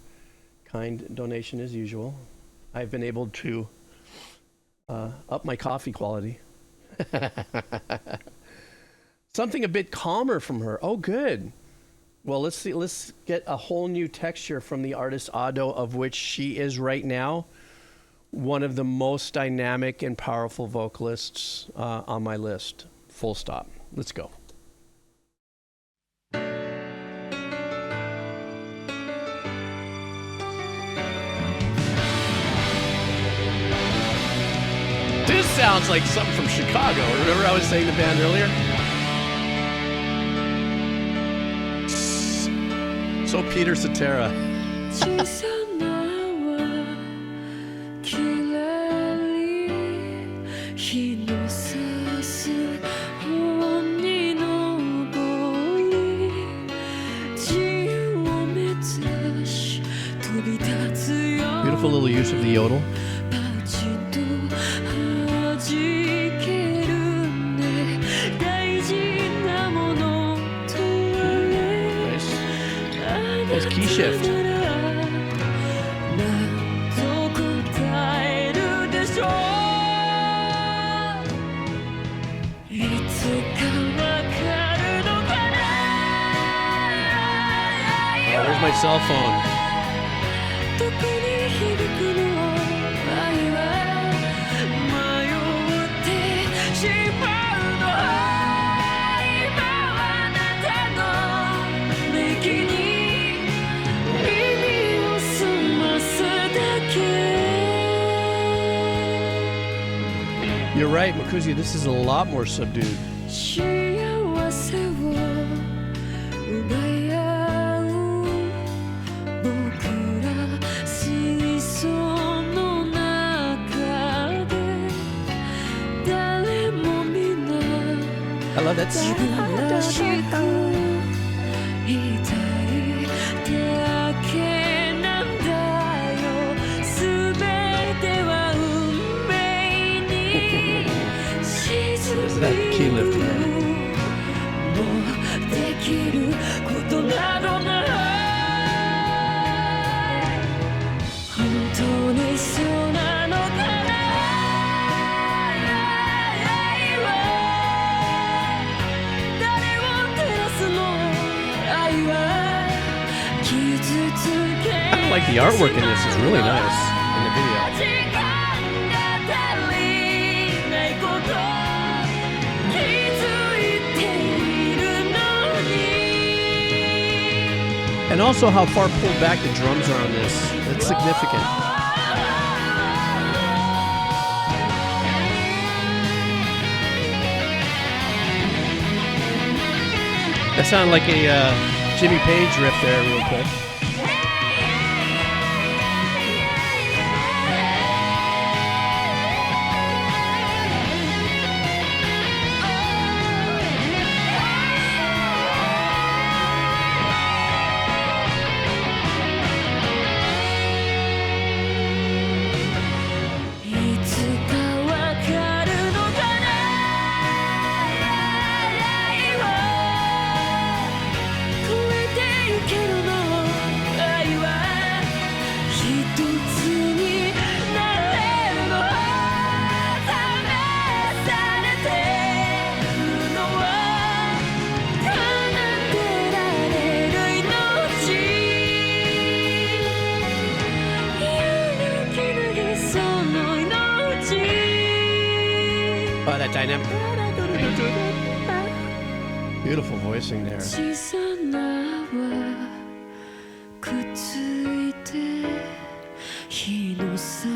[SPEAKER 1] kind donation as usual. I've been able to up my coffee quality. Something a bit calmer from her. Oh, good. Well, let's see. Let's get a whole new texture from the artist Ado, of which she is right now one of the most dynamic and powerful vocalists on my list. Full stop. Let's go. This sounds like something from Chicago. Remember I was saying the band earlier? So Peter Cetera. Beautiful little use of the yodel. Nice key shift. Oh, there's my cell phone. You're right, Makuzia, this is a lot more subdued. I love that.
[SPEAKER 2] 正しく言いたいだけなんだよ全ては運命に沈みゆくもうできることなどない本当にそうなのかな愛は誰を照らすの愛は傷つけ
[SPEAKER 1] I like the artwork in this is really nice in the video.
[SPEAKER 2] 時間が足りないこと気づいているのに
[SPEAKER 1] And also how far pulled back the drums are on this. It's significant. That sounded like a Jimmy Page riff there real quick. Oh, that dynamic. Beautiful voicing there.
[SPEAKER 2] 小さな輪くっついて日の差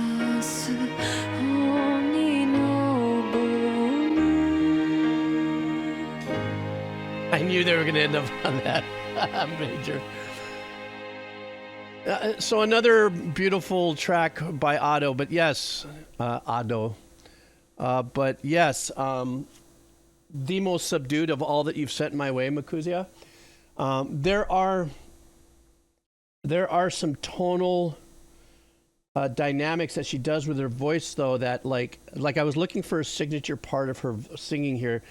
[SPEAKER 2] す方に昇る
[SPEAKER 1] I knew they were going to end up on that major. So another beautiful track by Ado, but yes, Ado. But yes, the most subdued of all that you've sent my way, Makuzia. There are some tonal dynamics that she does with her voice, though, that like I was looking for a signature part of her singing here,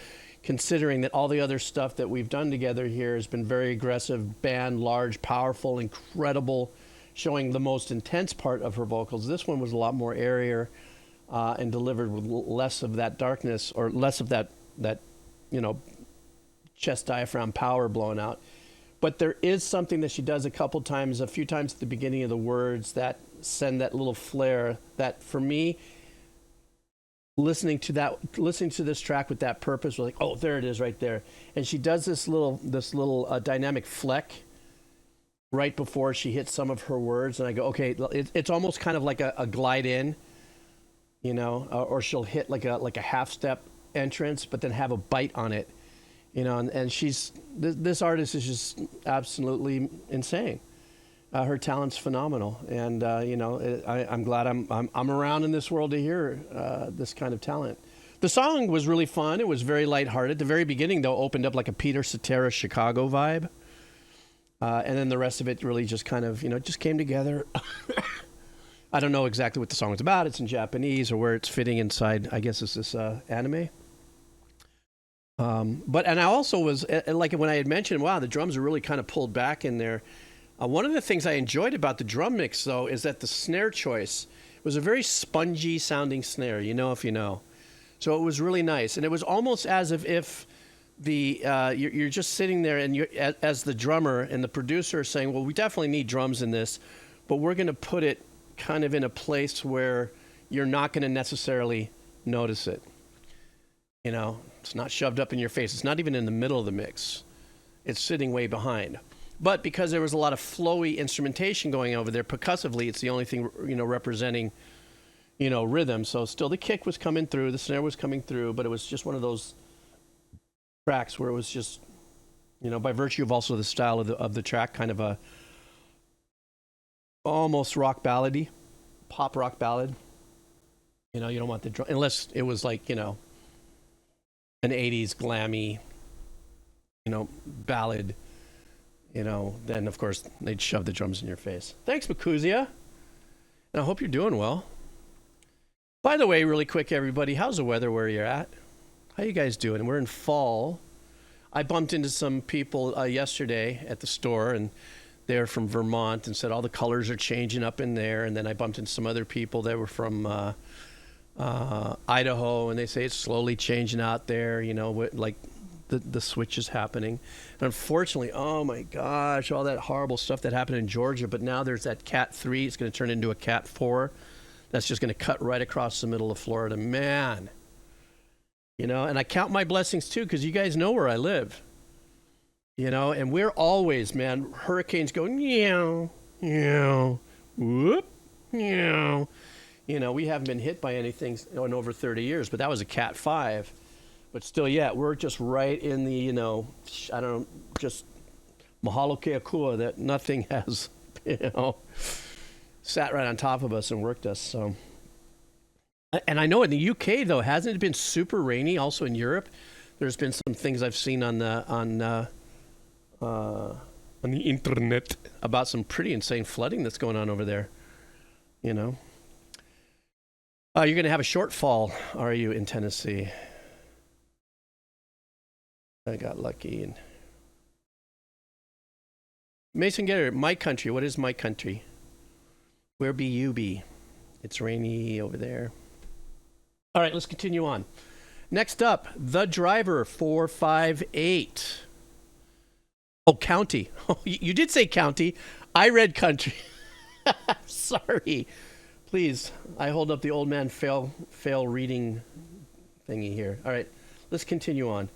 [SPEAKER 1] considering that all the other stuff that we've done together here has been very aggressive, band, large, powerful, incredible, showing the most intense part of her vocals. This one was a lot more airier and delivered with less of that darkness, or less of that chest diaphragm power blown out. But there is something that she does a few times at the beginning of the words that send that little flare that, for me, listening to this track with that purpose was like, oh, there it is right there. And she does this little dynamic fleck right before she hits some of her words, and I go, okay, it's almost kind of like a glide in, or she'll hit like a half step entrance, but then have a bite on it, and this artist is just absolutely insane. Her talent's phenomenal, and I'm glad I'm around in this world to hear this kind of talent. The song was really fun. It was very lighthearted. The very beginning, though, opened up like a Peter Cetera Chicago vibe, and then the rest of it really just kind of just came together. I don't know exactly what the song was about. It's in Japanese, or where it's fitting inside. I guess it's this anime. And I also was like, when I had mentioned, wow, the drums are really kind of pulled back in there. One of the things I enjoyed about the drum mix, though, is that the snare choice was a very spongy sounding snare, if you know. So it was really nice. And it was almost as if you're just sitting there, and as the drummer and the producer are saying, well, we definitely need drums in this, but we're going to put it kind of in a place where you're not going to necessarily notice it. It's not shoved up in your face. It's not even in the middle of the mix. It's sitting way behind. But because there was a lot of flowy instrumentation going over there, percussively, it's the only thing, representing, rhythm. So still the kick was coming through, the snare was coming through, but it was just one of those tracks where it was just, by virtue of also the style of the track, kind of a almost rock ballady, pop rock ballad. You don't want the drum, unless it was like, an 80s glammy, ballad, then of course they'd shove the drums in your face. Thanks, Makuzia. And I hope you're doing well. By the way, really quick, everybody, how's the weather where you're at? How you guys doing? We're in fall. I bumped into some people yesterday at the store, and they're from Vermont, and said all the colors are changing up in there. And then I bumped into some other people that were from Idaho, and they say it's slowly changing out there, like the switch is happening. And unfortunately, oh my gosh, all that horrible stuff that happened in Georgia, but now there's that Cat 3. It's going to turn into a Cat 4. That's just going to cut right across the middle of Florida. Man. And I count my blessings too, because you guys know where I live. And we're always, man, hurricanes go, meow, meow, whoop, meow. We haven't been hit by anything in over 30 years, but that was a Cat 5. But still, yeah, we're just right in the, just mahalo ke akua, that nothing has, sat right on top of us and worked us, so. And I know in the UK, though, hasn't it been super rainy also in Europe? There's been some things I've seen on the internet about some pretty insane flooding that's going on over there, You're going to have a shortfall, are you, in Tennessee? I got lucky. And Mason Getter, my country. What is my country? Where be you be? It's rainy over there. All right, let's continue on. Next up, The Driver 458. Oh, county. Oh, you did say county. I read country. Sorry. Please, I hold up the old man fail reading thingy here. All right, let's continue on.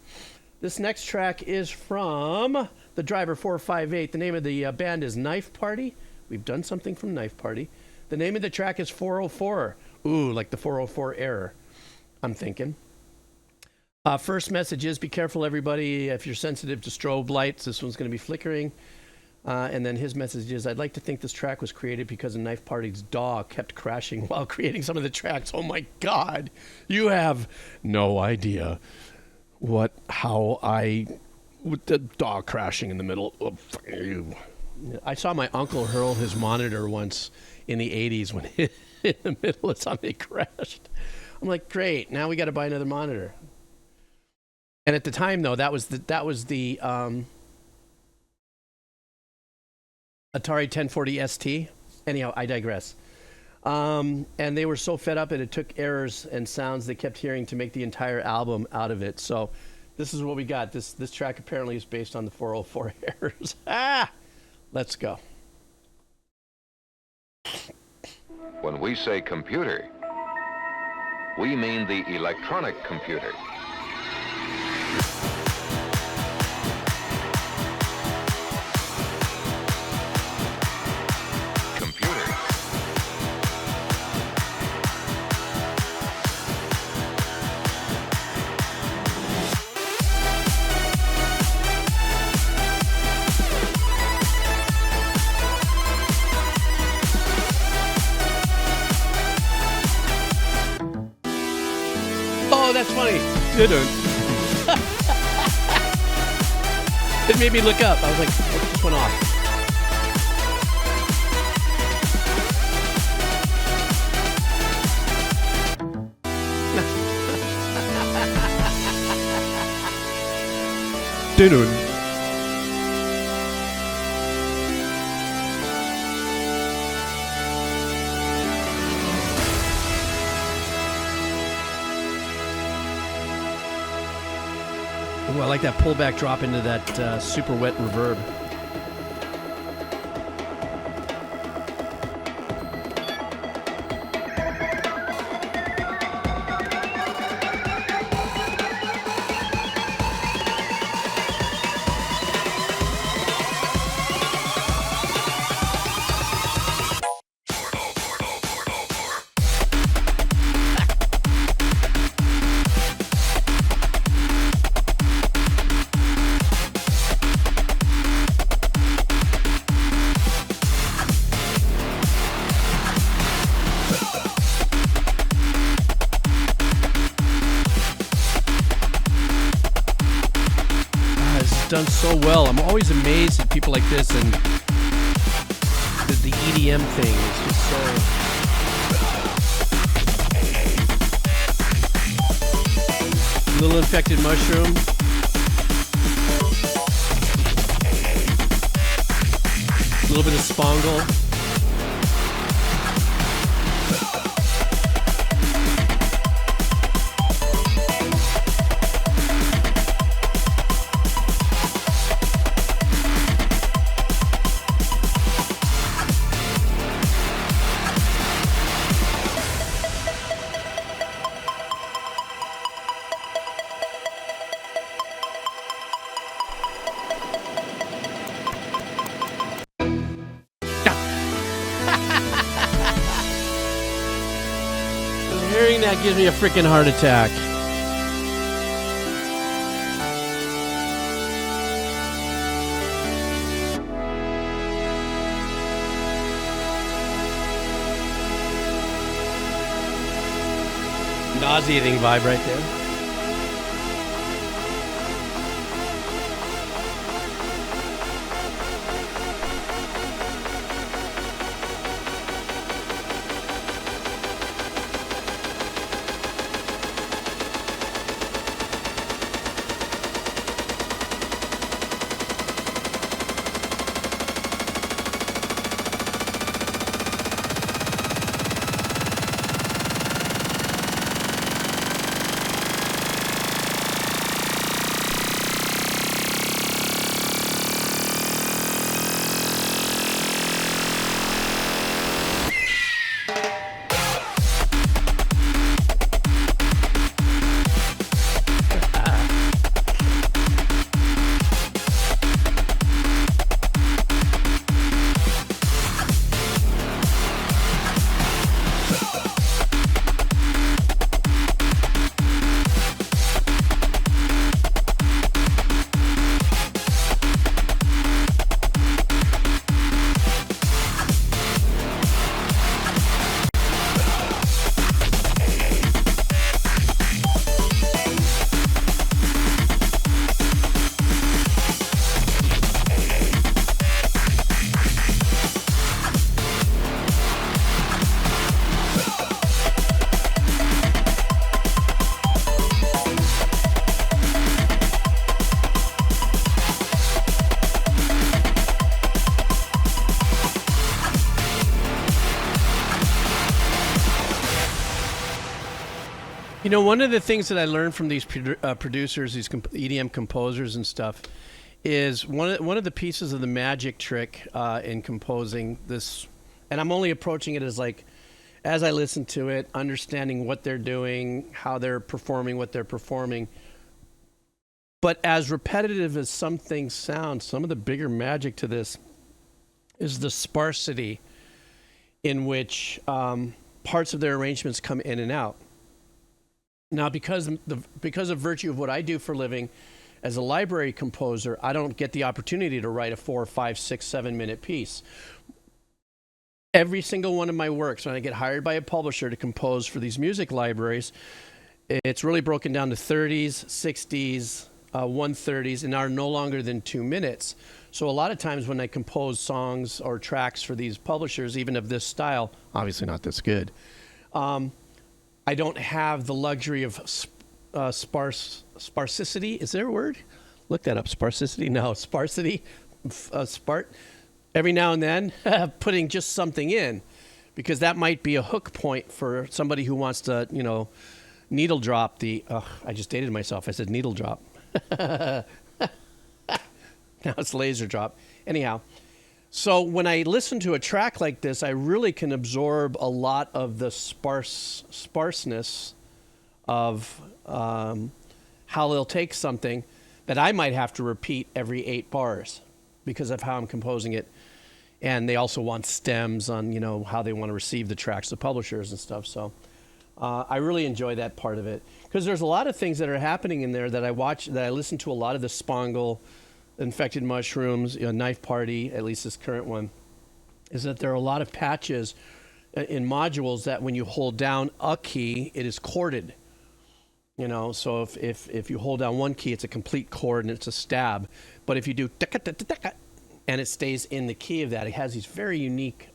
[SPEAKER 1] This next track is from The Driver 458. The name of the band is Knife Party. We've done something from Knife Party. The name of the track is 404. Ooh, like the 404 error, I'm thinking. First message is, be careful, everybody. If you're sensitive to strobe lights, this one's going to be flickering. And then his message is, I'd like to think this track was created because a Knife Party's DAW kept crashing while creating some of the tracks. Oh my God. You have no idea with the DAW crashing in the middle. Oh, I saw my uncle hurl his monitor once in the 80s when in the middle of something crashed. I'm like, great, now we got to buy another monitor. And at the time, though, that was the Atari 1040 ST. Anyhow, I digress. And they were so fed up that it took errors and sounds they kept hearing to make the entire album out of it. So this is what we got. This track apparently is based on the 404 errors. Let's go.
[SPEAKER 3] When we say computer, we mean the electronic computer.
[SPEAKER 1] That's funny. It made me look up. I was like, what just went off? Dun-dun. Ooh, I like that pullback drop into that super wet reverb. it's done so well. I'm always amazed at people like this, and the EDM thing is just so... Little infected mushroom. A little bit of spangle. Hearing that gives me a freaking heart attack. Nauseating vibe right there. You know, one of the things that I learned from these producers, these EDM composers and stuff, is one of the pieces of the magic trick in composing this, and I'm only approaching it as like, as I listen to it, understanding what they're doing, how they're performing, what they're performing. But as repetitive as some things sound, some of the bigger magic to this is the sparsity in which parts of their arrangements come in and out. Now, because of virtue of what I do for a living as a library composer, I don't get the opportunity to write a 4, 5, 6, 7 minute piece. Every single one of my works, when I get hired by a publisher to compose for these music libraries, it's really broken down to 30s, 60s, 130s, and are no longer than 2 minutes. So a lot of times when I compose songs or tracks for these publishers, even of this style, obviously not this good, I don't have the luxury of sparsicity. Is there a word? Look that up. Sparsicity? No, sparsity. Every now and then, putting just something in, because that might be a hook point for somebody who wants to, you know, needle drop the. I just dated myself. I said needle drop. Now it's laser drop. Anyhow. So when I listen to a track like this, I really can absorb a lot of the sparseness of how they'll take something that I might have to repeat every 8 bars because of how I'm composing it. And they also want stems on, you know, how they want to receive the tracks, the publishers and stuff. So I really enjoy that part of it, because there's a lot of things that are happening in there that I watch, that I listen to a lot of the Spangle, Infected Mushrooms, you know, Knife Party, at least this current one, is that there are a lot of patches in modules that when you hold down a key, it is chorded. You know, so if you hold down one key, it's a complete chord and it's a stab. But if you do and it stays in the key of that, it has these very unique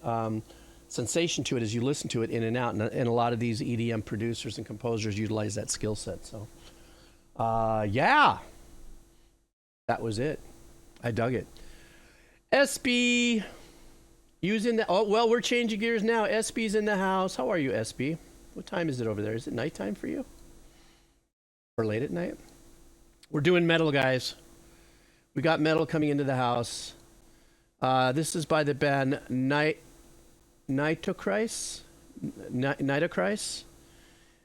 [SPEAKER 1] sensation to it as you listen to it in and out. And a lot of these EDM producers and composers utilize that skill set. So, yeah, that was it. I dug it. SB, using the, oh, well, we're changing gears now. SB's in the house. How are you, SB? What time is it over there? Is it nighttime for you? Or late at night? We're doing metal, guys. We got metal coming into the house. This is by the band Nitocris. Nitocris.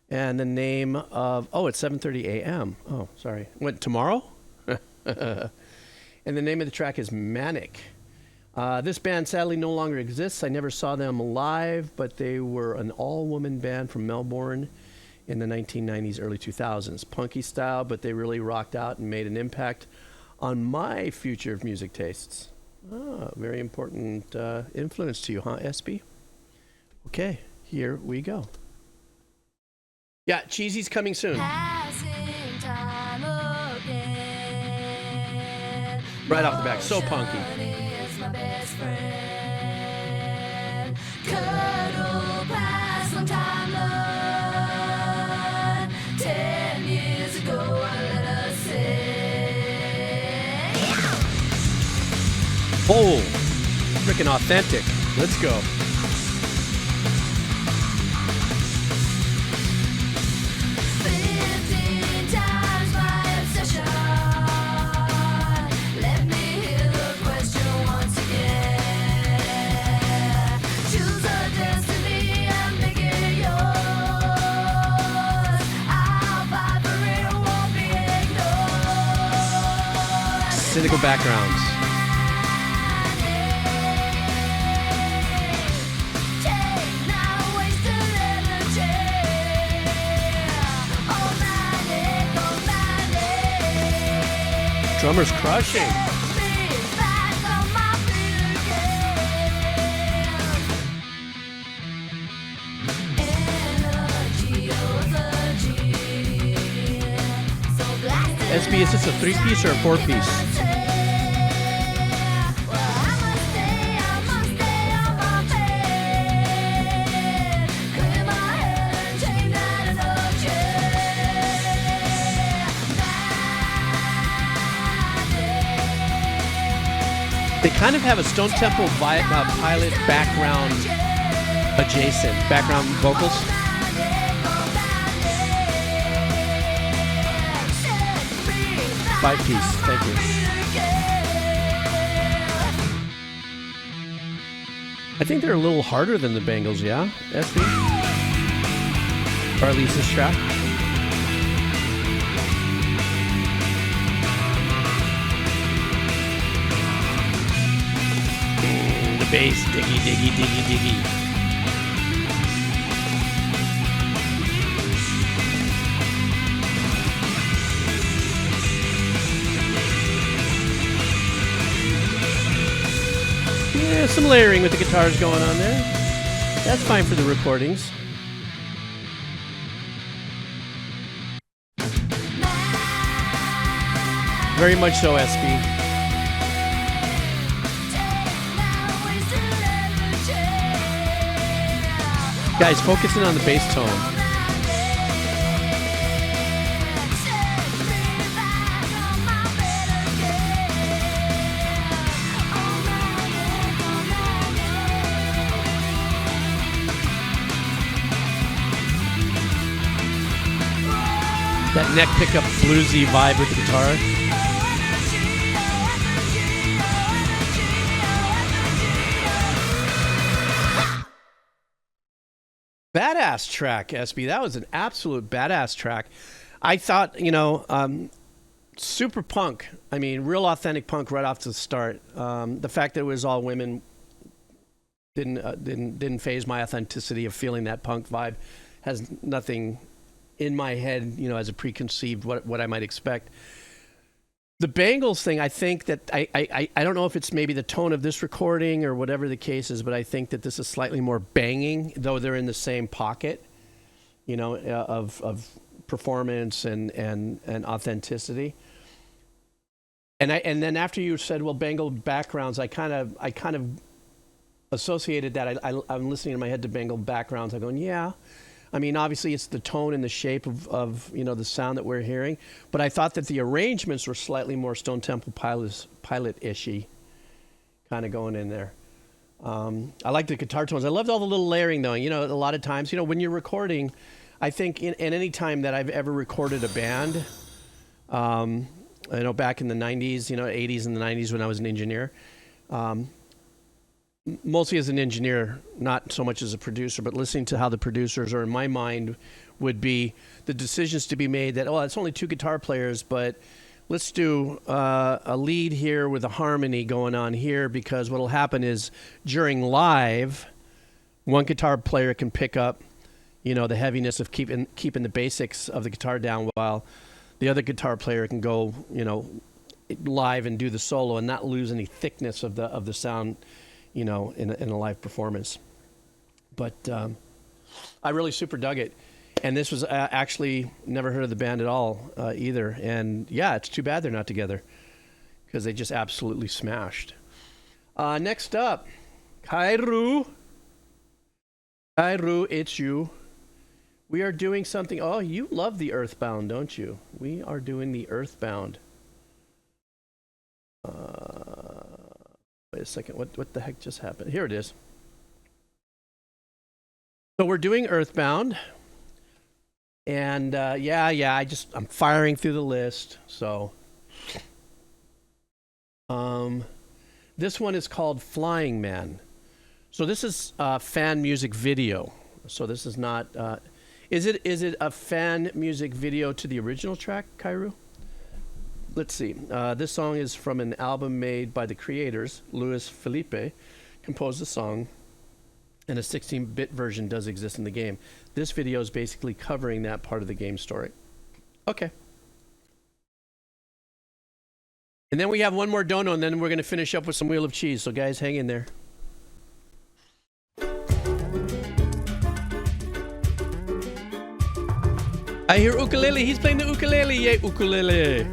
[SPEAKER 1] And the name of, oh, it's 7:30 a.m. Oh, sorry. Went tomorrow? And the name of the track is Manic. This band sadly no longer exists. I never saw them live, but they were an all-woman band from Melbourne in the 1990s, early 2000s. Punky style, but they really rocked out and made an impact on my future of music tastes. Ah, very important influence to you, huh, SB? Okay, here we go. Yeah, Cheesy's coming soon. Right off the back, so punky. Oh, freaking authentic. Let's go. Cynical backgrounds. Drummer's crushing. SB, is this a 3-piece or a 4-piece? They kind of have a Stone Temple Pilot background adjacent. Background vocals. Five-piece, thank you. I think they're a little harder than the Bengals, yeah? SB? Or at least this track. Bass, diggy, diggy, diggy, diggy. Yeah, some layering with the guitars going on there. That's fine for the recordings. Very much so, SB. Guys, focusing on the bass tone. That neck pickup bluesy vibe with the guitar. Badass track, SB. That was an absolute badass track. I thought, you know, super punk. I mean, real authentic punk right off to the start. The fact that it was all women didn't phase my authenticity of feeling that punk vibe. Has nothing in my head, you know, as a preconceived what I might expect. The Bengals thing, I think that I don't know if it's maybe the tone of this recording or whatever the case is, but I think that this is slightly more banging, though they're in the same pocket, you know, of performance and authenticity. And then after you said, well, Bengal backgrounds, I kind of associated that. I'm listening in my head to Bengal backgrounds. I'm going, yeah. I mean, obviously it's the tone and the shape of the sound that we're hearing, but I thought that the arrangements were slightly more Stone Temple Pilot-ishy, kind of going in there. I like the guitar tones. I loved all the little layering, though. A lot of times, when you're recording, I think in any time that I've ever recorded a band, back in the 90s, 80s and the 90s when I was an engineer, mostly as an engineer, not so much as a producer, but listening to how the producers, or in my mind, would be the decisions to be made that, it's only 2 guitar players, but let's do a lead here with a harmony going on here, because what will happen is during live, one guitar player can pick up, the heaviness of keeping the basics of the guitar down, while the other guitar player can go, live and do the solo and not lose any thickness of the sound, in a live performance. But I really super dug it. And this was actually never heard of the band at all either. And yeah, it's too bad they're not together, because they just absolutely smashed. Next up, Kairu, it's you. We are doing something. Oh, you love the Earthbound, don't you? We are doing the Earthbound. Wait a second. What the heck just happened? Here it is. So we're doing Earthbound. And I'm firing through the list. So this one is called Flying Man. So this is a fan music video. So this is not is it a fan music video to the original track, Kairu? Let's see. This song is from an album made by the creators. Luis Felipe composed the song, and a 16-bit version does exist in the game. This video is basically covering that part of the game story. Okay. And then we have one more dono, and then we're going to finish up with some Wheel of Cheese. So guys, hang in there. I hear ukulele. He's playing the ukulele. Yay, ukulele.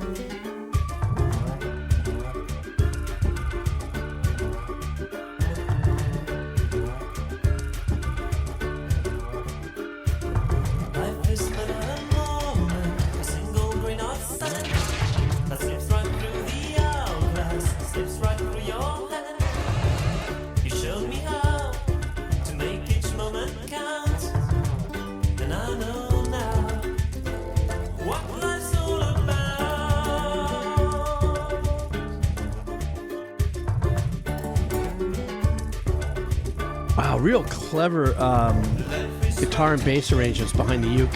[SPEAKER 1] Wow, real clever guitar and bass arrangements behind the uke.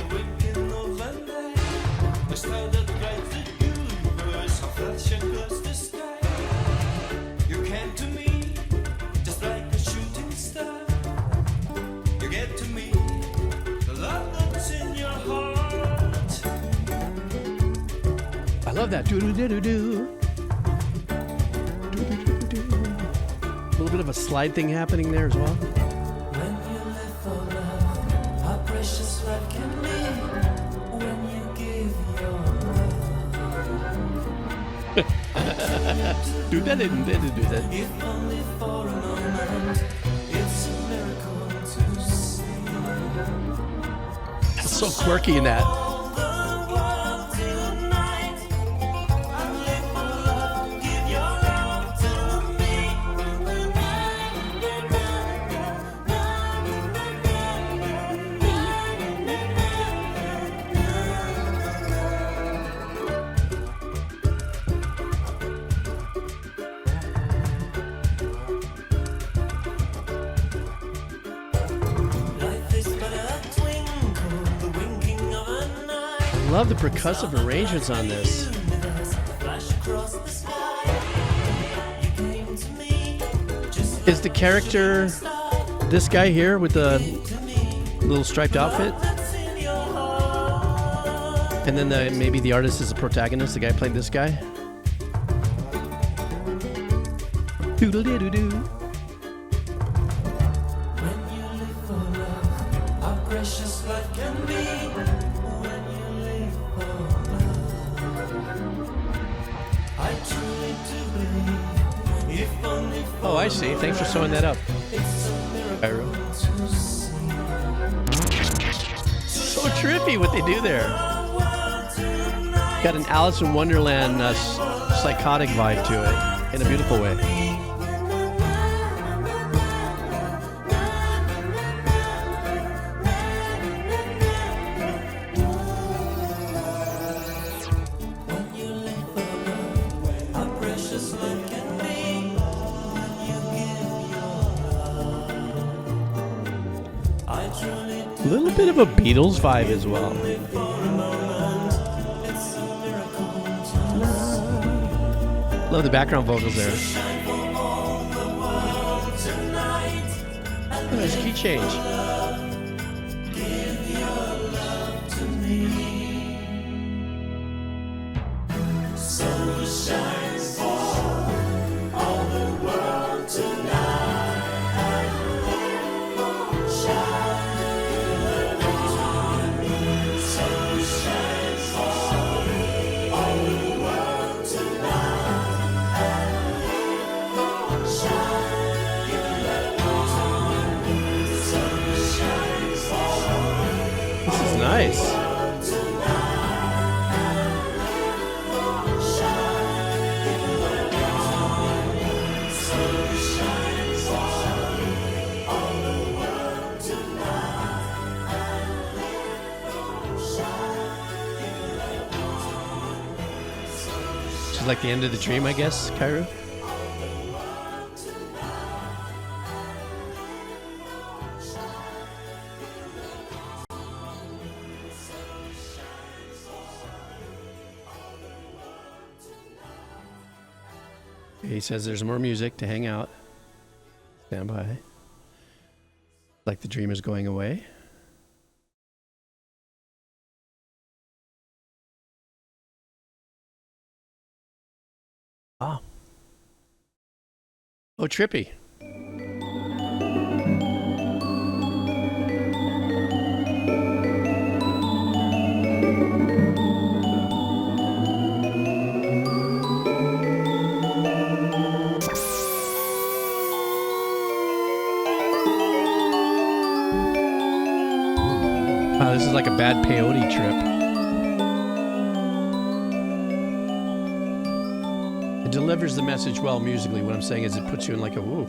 [SPEAKER 1] I love that. Do-do-do-do-do. A little bit of a slide thing happening there as well.
[SPEAKER 2] When you live for love, how precious life can be when you give your love.
[SPEAKER 1] Do that.
[SPEAKER 2] If only for a moment, it's a miracle to see.
[SPEAKER 1] That's so quirky in that. I love the percussive arrangements on this. Is the character this guy here with the little striped outfit? And then maybe the artist is the protagonist, the guy playing this guy? Doodle-doo-doo-doo. Oh, I see. Thanks for sewing that up, Cairo. So trippy what they do there. Got an Alice in Wonderland psychotic vibe to it in a beautiful way. A little bit of a Beatles vibe as well. Love the background vocals there. Oh, there's a key change. Nice. Which is like the end of the dream, I guess, Cairo. He says there's more music to hang out. Stand by. Like the dream is going away. Ah. Oh, trippy. Wow, this is like a bad peyote trip. It delivers the message well musically. What I'm saying is it puts you in like a woo.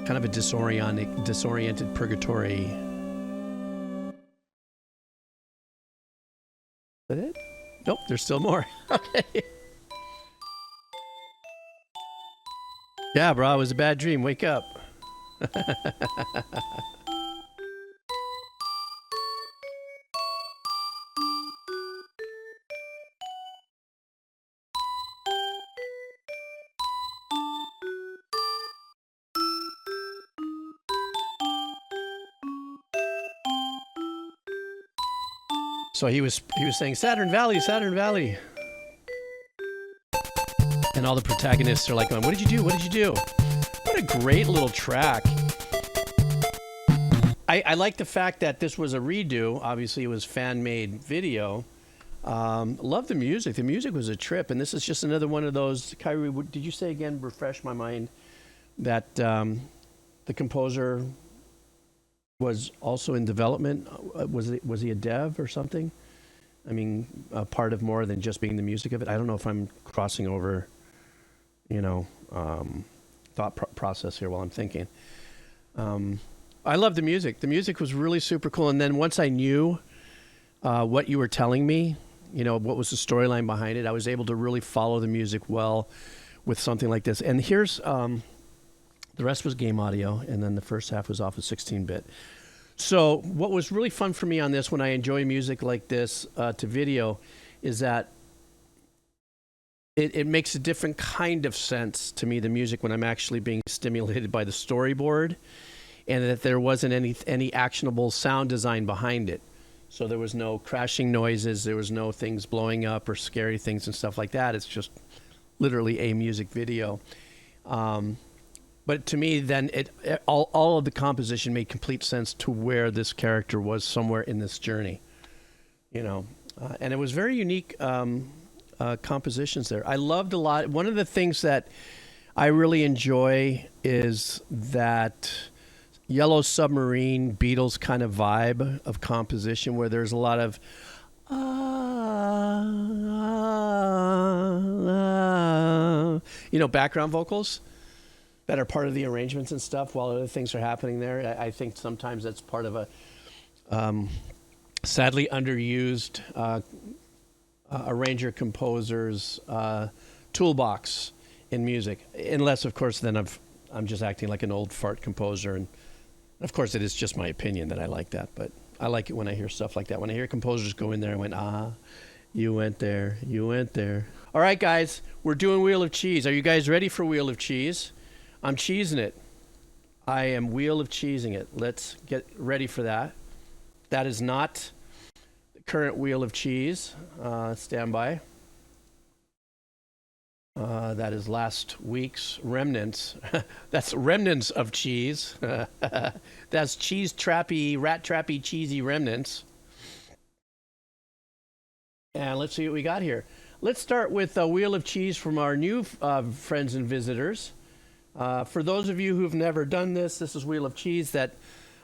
[SPEAKER 1] Kind of a disoriented purgatory. Is that it? Nope, there's still more. Okay. Yeah, bro, it was a bad dream. Wake up. So he was saying Saturn Valley, Saturn Valley. And all the protagonists are like going, what did you do? What did you do? What a great little track. I like the fact that this was a redo. Obviously, it was fan-made video. Love the music. The music was a trip. And this is just another one of those. Kyrie, did you say again, refresh my mind, that the composer was also in development? Was he a dev or something? I mean, a part of more than just being the music of it. I don't know if I'm crossing over, thought process here while I'm thinking. I love the music. The music was really super cool. And then once I knew what you were telling me, what was the storyline behind it, I was able to really follow the music well with something like this. And here's, the rest was game audio, and then the first half was off of 16-bit. So what was really fun for me on this, when I enjoy music like this to video, is that it makes a different kind of sense to me, the music, when I'm actually being stimulated by the storyboard, and that there wasn't any actionable sound design behind it. So there was no crashing noises, there was no things blowing up or scary things and stuff like that. It's just literally a music video. But to me, then all of the composition made complete sense to where this character was somewhere in this journey, and it was very unique compositions there. I loved a lot. One of the things that I really enjoy is that Yellow Submarine Beatles kind of vibe of composition where there's a lot of background vocals that are part of the arrangements and stuff while other things are happening there. I think sometimes that's part of a sadly underused arranger composer's toolbox in music, unless of course then I'm just acting like an old fart composer, and of course it is just my opinion that I like that, but I like it when I hear stuff like that. When I hear composers go in there and went, you went there, you went there. All right, guys, we're doing Wheel of Cheese. Are you guys ready for Wheel of Cheese? I'm cheesing it. I am Wheel of Cheesing it. Let's get ready for that. That is not the current Wheel of Cheese. Stand by. That is last week's remnants. That's remnants of cheese. That's cheese trappy, rat trappy, cheesy remnants. And let's see what we got here. Let's start with a Wheel of Cheese from our new friends and visitors. For those of you who've never done this is Wheel of Cheese, that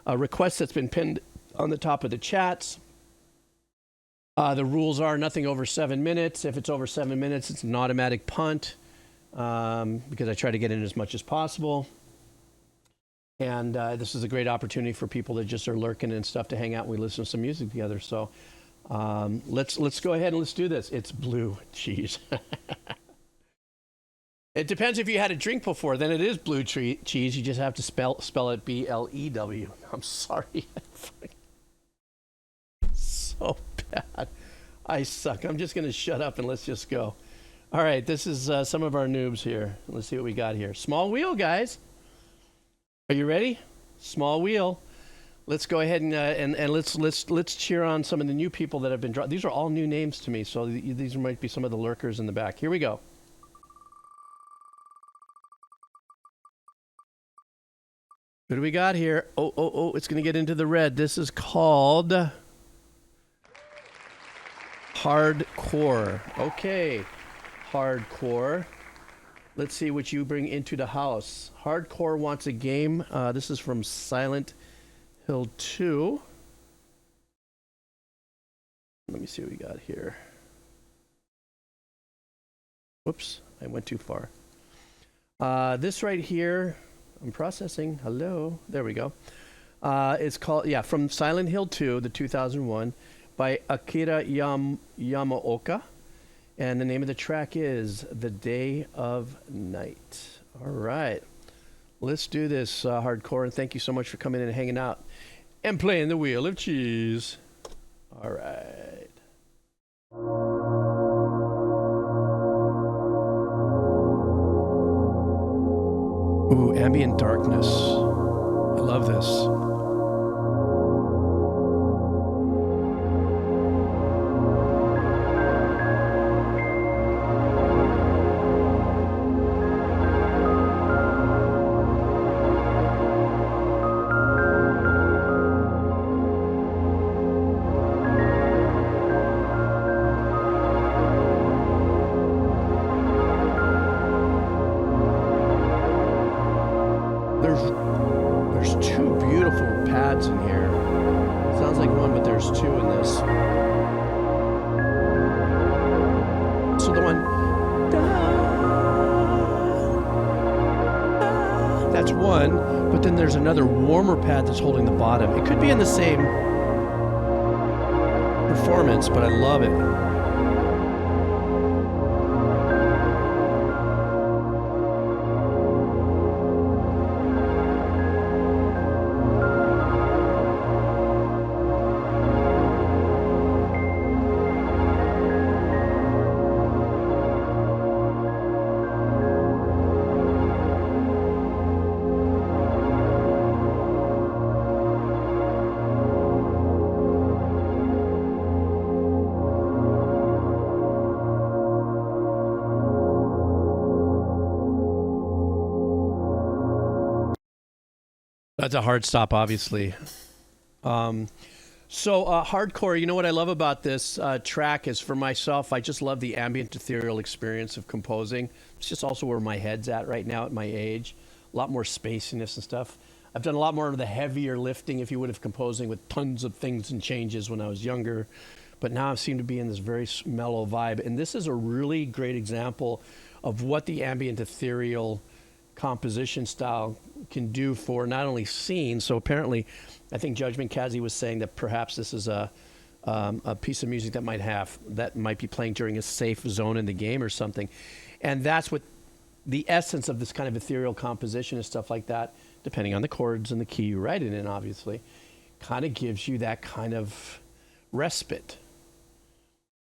[SPEAKER 1] request that's been pinned on the top of the chats. The rules are nothing over 7 minutes. If it's over 7 minutes, it's an automatic punt because I try to get in as much as possible. And this is a great opportunity for people that just are lurking and stuff to hang out and we listen to some music together. So let's go ahead and let's do this. It's blue cheese. It depends if you had a drink before, then it is blue cheese. You just have to spell it B-L-E-W. I'm sorry. So bad. I suck. I'm just going to shut up and let's just go. All right, this is some of our noobs here. Let's see what we got here. Small wheel, guys. Are you ready? Small wheel. Let's go ahead and let's cheer on some of the new people that have been drawn. These are all new names to me, so these might be some of the lurkers in the back. Here we go. What do we got here? Oh, it's going to get into the red. This is called Hardcore. Okay, Hardcore. Let's see what you bring into the house. Hardcore wants a game. This is from Silent Hill 2. Let me see what we got here. Whoops, I went too far. This right here, I'm processing. Hello. There we go. It's called, from Silent Hill 2, the 2001, by Akira Yamaoka. And the name of the track is The Day of Night. All right. Let's do this, Hardcore. And thank you so much for coming in and hanging out and playing the Wheel of Cheese. All right. Ooh, ambient darkness. I love this. There's two beautiful pads in here. Sounds like one, but there's two in this. So the one, that's one, but then there's another warmer pad that's holding the bottom. It could be in the same performance, but I love it. That's a hard stop, obviously. So hardcore, you know what I love about this track is for myself, I just love the ambient ethereal experience of composing. It's just also where my head's at right now at my age. A lot more spaciness and stuff. I've done a lot more of the heavier lifting, if you would, of composing with tons of things and changes when I was younger. But now I seem to be in this very mellow vibe. And this is a really great example of what the ambient ethereal composition style can do for not only scenes. So apparently, I think Judgment Kazi was saying that perhaps this is a piece of music that might be playing during a safe zone in the game or something. And that's what the essence of this kind of ethereal composition and stuff like that, depending on the chords and the key you write it in, obviously, kind of gives you that kind of respite.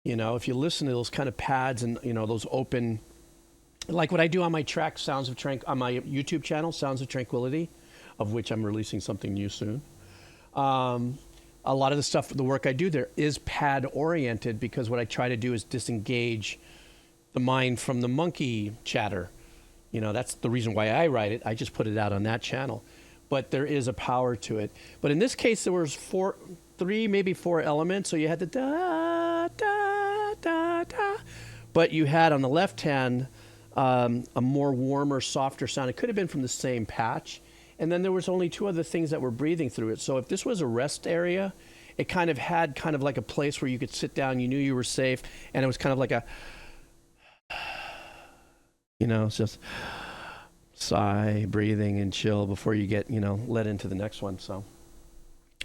[SPEAKER 1] You know, if you listen to those kind of pads and, you know, those open, like what I do on my track, on my YouTube channel, Sounds of Tranquility, of which I'm releasing something new soon. A lot of the stuff, the work I do there is pad oriented, because what I try to do is disengage the mind from the monkey chatter. You know, that's the reason why I write it. I just put it out on that channel. But there is a power to it. But in this case, there was three, maybe four elements. So you had the da, da, da, da. But you had on the left hand a more warmer, softer sound. It could have been from the same patch. And then there was only two other things that were breathing through it. So if this was a rest area, it kind of had kind of like a place where you could sit down, you knew you were safe, and it was kind of like a, you know, it's just sigh, breathing, and chill before you get, you know, led into the next one. So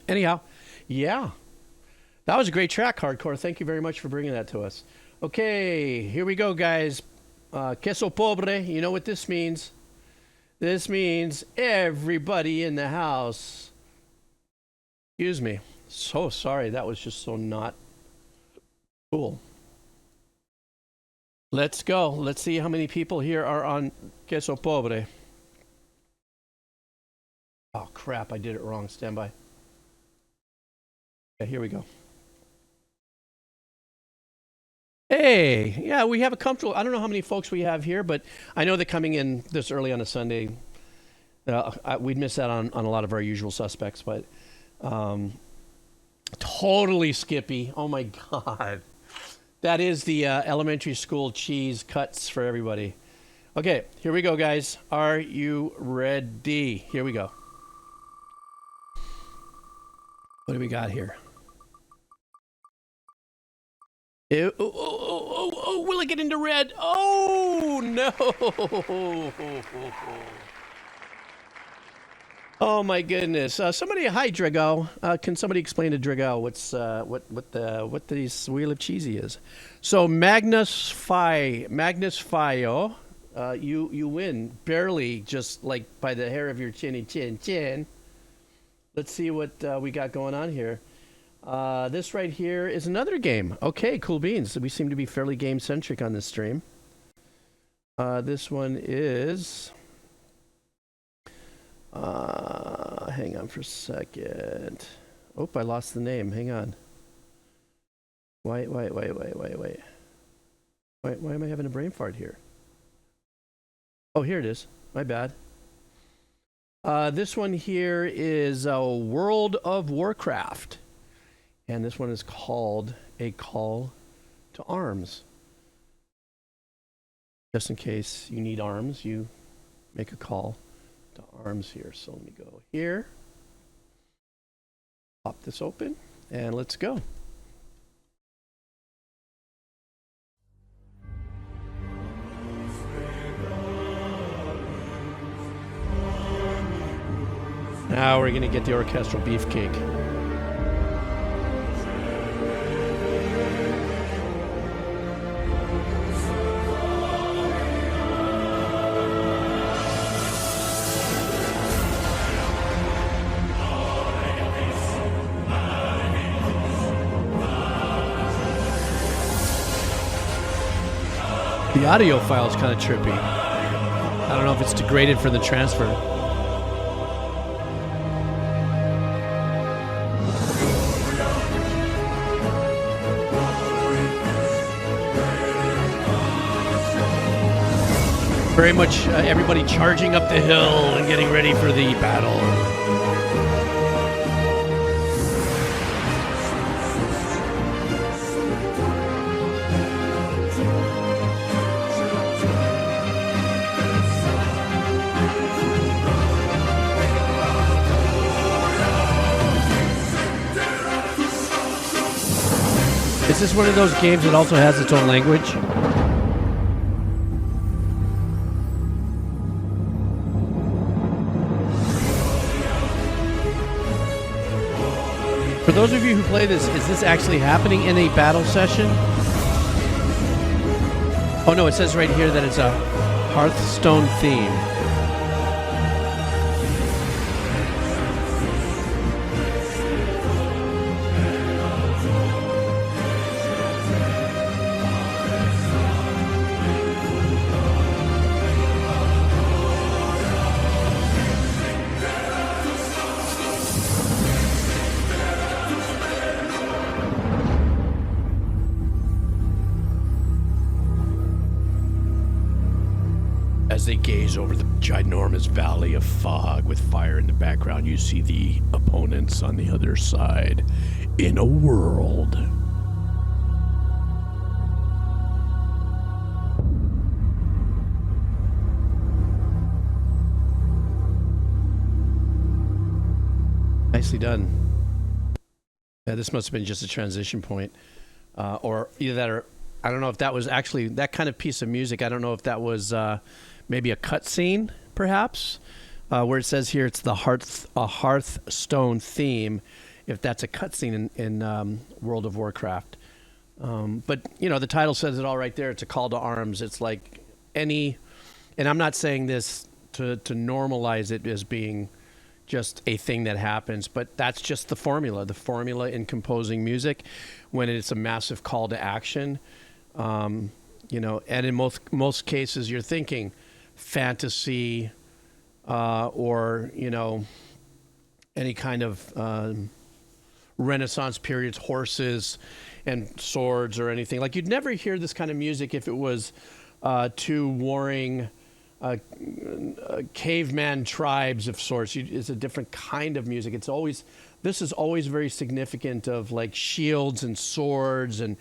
[SPEAKER 1] anyhow, yeah, that was a great track, Hardcore. Thank you very much for bringing that to us. Okay, here we go, guys. Queso pobre, you know what this means. This means everybody in the house. Excuse me. So sorry, that was just so not cool. Let's go. Let's see how many people here are on Queso Pobre. Oh, crap. I did it wrong. Stand by. Okay, here we go. Hey, yeah, we have a comfortable, I don't know how many folks we have here, but I know that coming in this early on a Sunday, we'd miss out on a lot of our usual suspects, but totally Skippy. Oh my God. That is the elementary school cheese cuts for everybody. Okay, here we go, guys. Are you ready? Here we go. What do we got here? Ew, will it get into red? Oh, no. Oh, my goodness. Somebody, hi, Drago. Can somebody explain to Drago what this wheel of cheesy is? So, Magnus Fio, you win. Barely, just like by the hair of your chinny chin. Let's see what we got going on here. This right here is another game. Okay, cool beans. We seem to be fairly game-centric on this stream. This one is... hang on for a second. Oh, I lost the name. Hang on. Wait. Why am I having a brain fart here? Oh, here it is. My bad. This one here is World of Warcraft. And this one is called A Call to Arms. Just in case you need arms, you make a call to arms here. So let me go here. Pop this open and let's go. Now we're going to get the orchestral beefcake. The audio file is kind of trippy. I don't know if it's degraded for the transfer. Very much everybody charging up the hill and getting ready for the battle. this one of those games that also has its own language? For those of you who play this, is this actually happening in a battle session? Oh no, it says right here that it's a Hearthstone theme. As they gaze over the ginormous valley of fog with fire in the background, you see the opponents on the other side in a world. Nicely done. Yeah, this must have been just a transition point. Or either that or I don't know if that was actually that kind of piece of music. I don't know if that was maybe a cutscene, perhaps, where it says here it's the Hearthstone theme, if that's a cutscene in World of Warcraft. But, you know, the title says it all right there. It's a call to arms. It's like any, and I'm not saying this to normalize it as being just a thing that happens, but that's just the formula in composing music when it's a massive call to action. You know, and in most cases you're thinking fantasy or, you know, any kind of Renaissance periods, horses and swords or anything. Like, you'd never hear this kind of music if it was two warring caveman tribes of sorts. It's a different kind of music. This is always very significant of like shields and swords and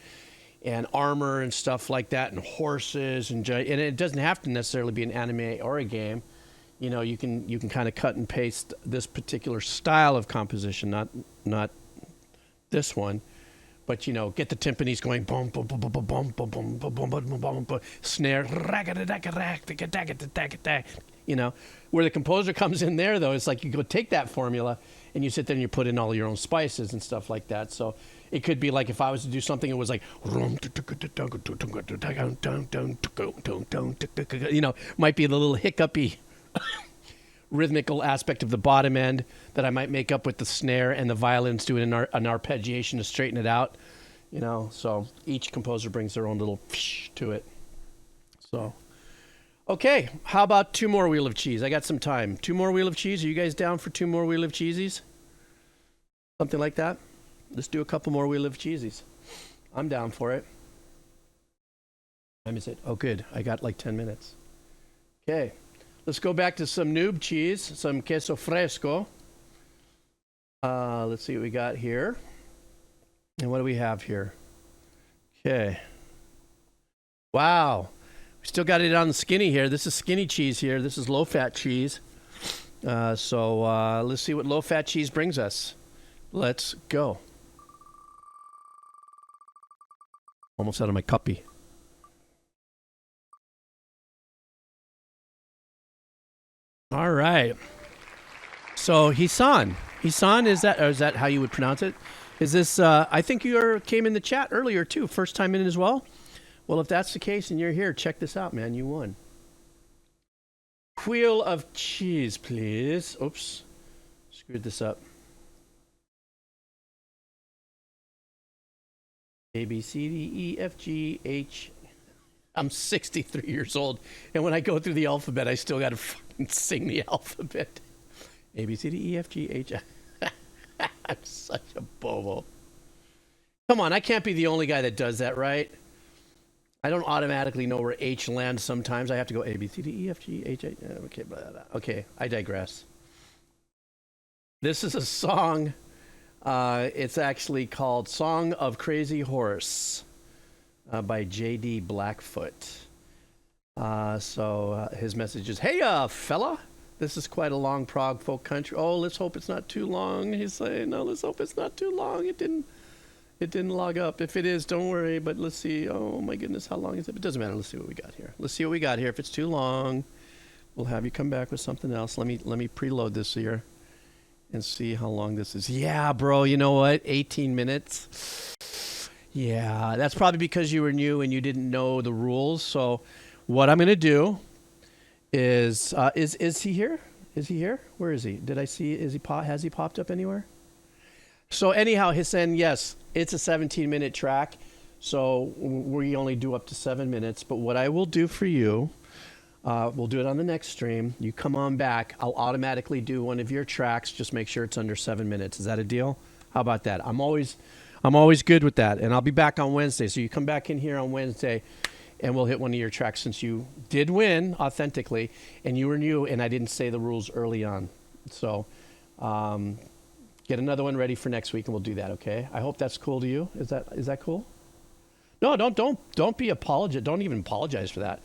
[SPEAKER 1] armor and stuff like that, and horses, and it doesn't have to necessarily be an anime or a game. You know, you can kind of cut and paste this particular style of composition, not this one, but you know, get the timpanis going, boom, boom, boom, boom, boom, boom, boom, boom, boom, boom, boom, boom, boom, snare, you know. Where the composer comes in there, though, it's like you go take that formula and you sit there and you put in all your own spices and stuff like that. So it could be like if I was to do something, it was like, you know, might be the little hiccupy rhythmical aspect of the bottom end that I might make up with the snare, and the violins doing an arpeggiation to straighten it out, you know. So each composer brings their own little to it. So, okay, how about 2 more Wheel of Cheese? I got some time. 2 more Wheel of Cheese. Are you guys down for 2 more Wheel of Cheesies? Something like that? Let's do a couple more Wheel of Cheesies. I'm down for it. What time is it? Oh, good. I got like 10 minutes. Okay. Let's go back to some noob cheese, some queso fresco. Let's see what we got here. And what do we have here? Okay. Wow. We still got it on the skinny here. This is skinny cheese here. This is low-fat cheese. So let's see what low-fat cheese brings us. Let's go. Almost out of my cuppy. All right. So Hisan, is that how you would pronounce it? Is this? I think you came in the chat earlier too. First time in as well. Well, if that's the case and you're here, check this out, man. You won. Wheel of cheese, please. Oops, screwed this up. A, B, C, D, E, F, G, H. I'm 63 years old, and when I go through the alphabet, I still got to fucking sing the alphabet. A, B, C, D, E, F, G, H. I'm such a bobo. Come on, I can't be the only guy that does that, right? I don't automatically know where H lands sometimes. I have to go A, B, C, D, E, F, G, H, I. Okay, blah, blah, blah. Okay, I digress. This is a song. It's actually called Song of Crazy Horse by J.D. Blackfoot. So his message is, hey, fella, this is quite a long prog folk country. Oh, let's hope it's not too long. He's saying, no, let's hope it's not too long. It It didn't log up. If it is, don't worry. But let's see. Oh my goodness, how long is it? It doesn't matter. Let's see what we got here. Let's see what we got here. If it's too long, we'll have you come back with something else. Let me preload this here and see how long this is. Yeah, bro. You know what? 18 minutes. Yeah, that's probably because you were new and you didn't know the rules. So, what I'm gonna do is he here? Is he here? Where is he? Did I see? Has he popped up anywhere? So anyhow, Hissen, yes, it's a 17-minute track, so we only do up to 7 minutes. But what I will do for you, we'll do it on the next stream. You come on back, I'll automatically do one of your tracks. Just make sure it's under 7 minutes. Is that a deal? How about that? I'm always good with that, and I'll be back on Wednesday. So you come back in here on Wednesday, and we'll hit one of your tracks since you did win authentically, and you were new, and I didn't say the rules early on. So. Get another one ready for next week, and we'll do that. Okay? I hope that's cool to you. Is that cool? No, don't be apologetic. Don't even apologize for that.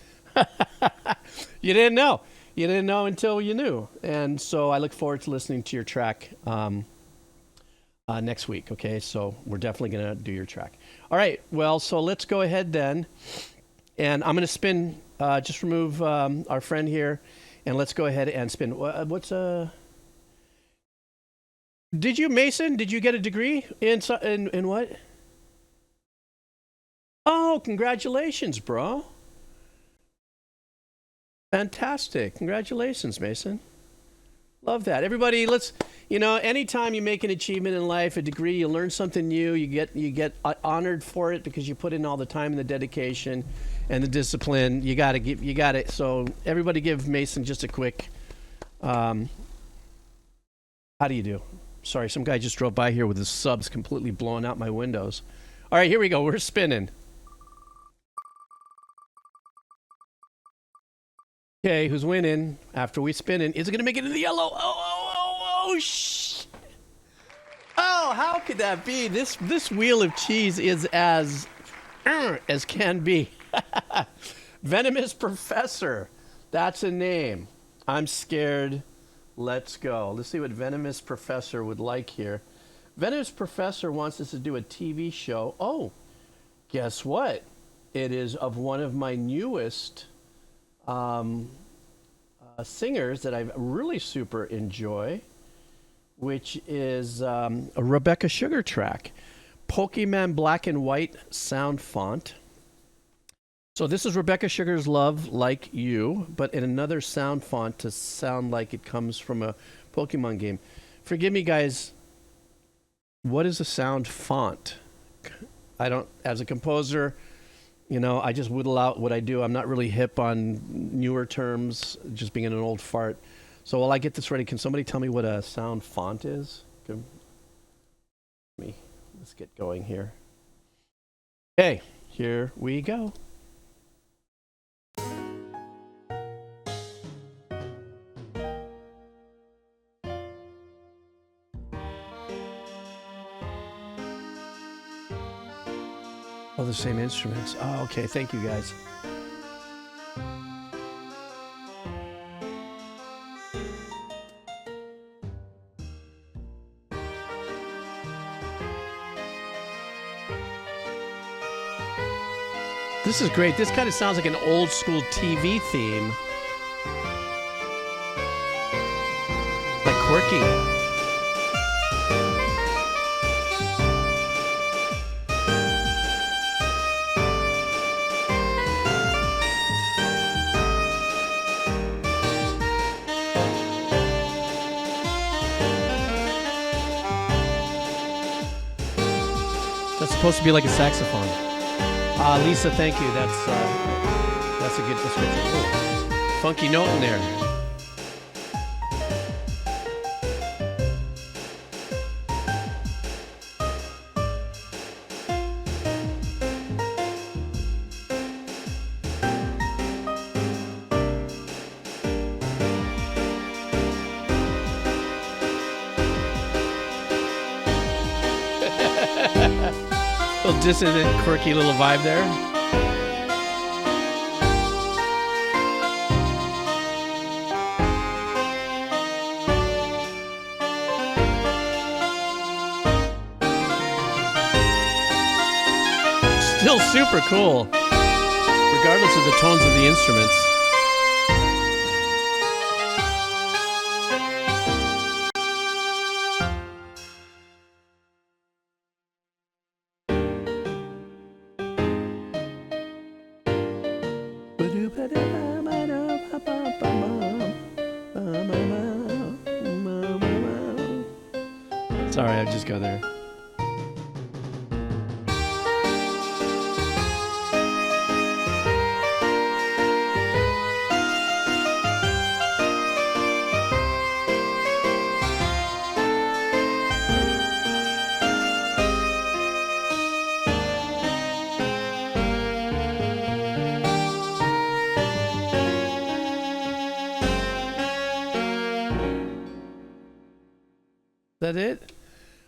[SPEAKER 1] You didn't know. You didn't know until you knew. And so I look forward to listening to your track next week. Okay? So we're definitely gonna do your track. All right. Well, so let's go ahead then, and I'm gonna spin. Just remove our friend here, and let's go ahead and spin. What's Did you, Mason? Did you get a degree in what? Oh, congratulations, bro. Fantastic. Congratulations, Mason. Love that. Everybody, anytime you make an achievement in life, a degree, you learn something new, you get honored for it because you put in all the time and the dedication and the discipline. You got it. So everybody give Mason just a quick, how do you do? Sorry, some guy just drove by here with his subs completely blowing out my windows. All right, here we go. We're spinning. Okay, who's winning after we spin in? Is it going to make it in the yellow? Oh, how could that be? This wheel of cheese is as can be. Venomous Professor. That's a name. I'm scared. Let's go. Let's see what Venomous Professor would like here. Venomous Professor wants us to do a TV show. Oh, guess what? It is of one of my newest singers that I really super enjoy, which is a Rebecca Sugar track. Pokemon Black and White Soundfont. So this is Rebecca Sugar's Love Like You, but in another sound font to sound like it comes from a Pokemon game. Forgive me, guys. What is a sound font? I don't, as a composer, I just whittle out what I do. I'm not really hip on newer terms, just being an old fart. So while I get this ready, can somebody tell me what a sound font is? Let's get going here. Okay, here we go. Oh, the same instruments. Oh, okay. Thank you, guys. This is great. This kind of sounds like an old school TV theme. Like quirky. Supposed to be like a saxophone. Lisa, thank you. That's a good description. Ooh, funky note in there. Dissonant, quirky little vibe there. Still super cool, regardless of the tones of the instruments. Sorry, I just go there. Is that it?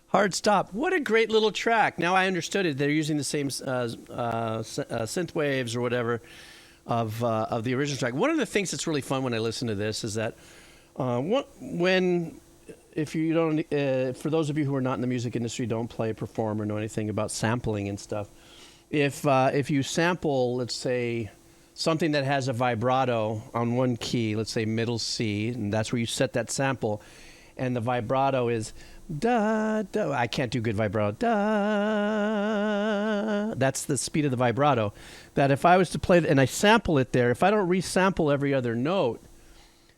[SPEAKER 1] Hard Stop. What a great little track. Now I understood it. They're using the same synth waves or whatever of the original track. One of the things that's really fun when I listen to this is that if you don't, for those of you who are not in the music industry, don't play, perform, or know anything about sampling and stuff, if you sample, let's say, something that has a vibrato on one key, let's say middle C, and that's where you set that sample, and the vibrato is da, da. I can't do good vibrato. Da. That's the speed of the vibrato. That if I was to play it and I sample it there, if I don't resample every other note,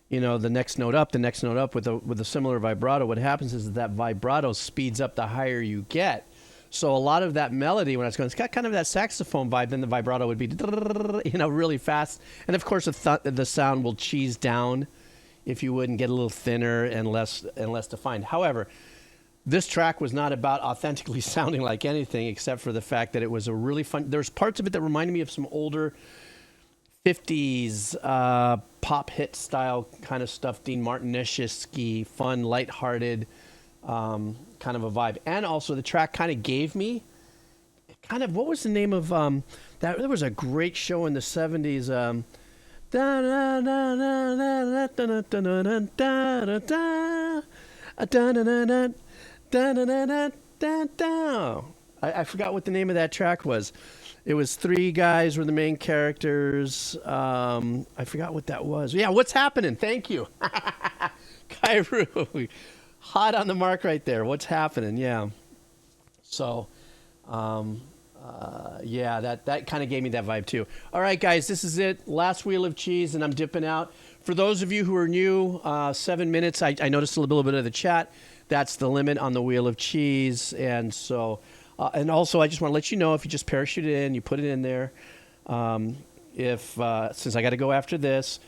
[SPEAKER 1] you know, the next note up with a similar vibrato, what happens is that vibrato speeds up the higher you get. So a lot of that melody, when I was going, it's got kind of that saxophone vibe, then the vibrato would be, you know, really fast. And of course, the sound will cheese down, if you would, and get a little thinner and less defined. However, this track was not about authentically sounding like anything except for the fact that it was a really fun. There's parts of it that reminded me of some older 50s pop hit style kind of stuff, Dean Martin-ish-y, fun, lighthearted kind of a vibe. And also the track kind of gave me kind of, what was the name of that? There was a great show in the 70s. I forgot what the name of that track was. It was three guys were the main characters. I forgot what that was. Yeah, What's Happening? Thank you. Kairu. Hot on the mark right there. What's Happening? Yeah. So, yeah, that kind of gave me that vibe too. All right, guys, this is it. Last Wheel of Cheese, and I'm dipping out. For those of you who are new, 7 minutes. I noticed a little bit of the chat. That's the limit on the Wheel of Cheese. And so, and also, I just want to let you know, if you just parachute it in, you put it in there. Since I got to go after this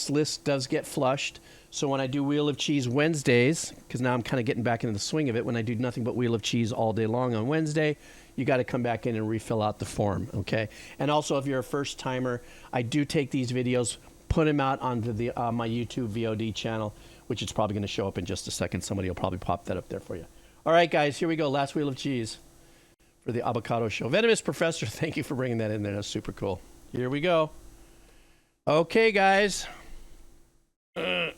[SPEAKER 1] list does get flushed. So when I do Wheel of Cheese Wednesdays, because now I'm kind of getting back into the swing of it, when I do nothing but Wheel of Cheese all day long on Wednesday, you got to come back in and refill out the form, okay? And also, if you're a first timer, I do take these videos, put them out onto my YouTube VOD channel, which is probably going to show up in just a second. Somebody will probably pop that up there for you. All right, guys, here we go. Last Wheel of Cheese for the Avocado Show. Venomous Professor, thank you for bringing that in there. That's super cool. Here we go. Okay, guys. Here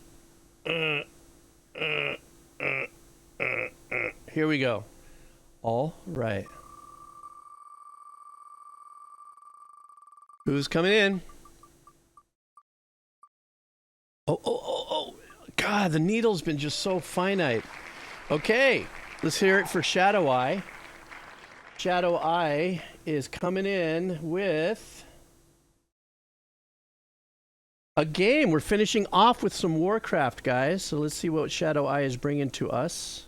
[SPEAKER 1] we go. All right. Who's coming in? Oh. God, the needle's been just so finite. Okay, let's hear it for Shadow Eye. Shadow Eye is coming in with a game. We're finishing off with some Warcraft, guys. So let's see what Shadow Eye is bringing to us.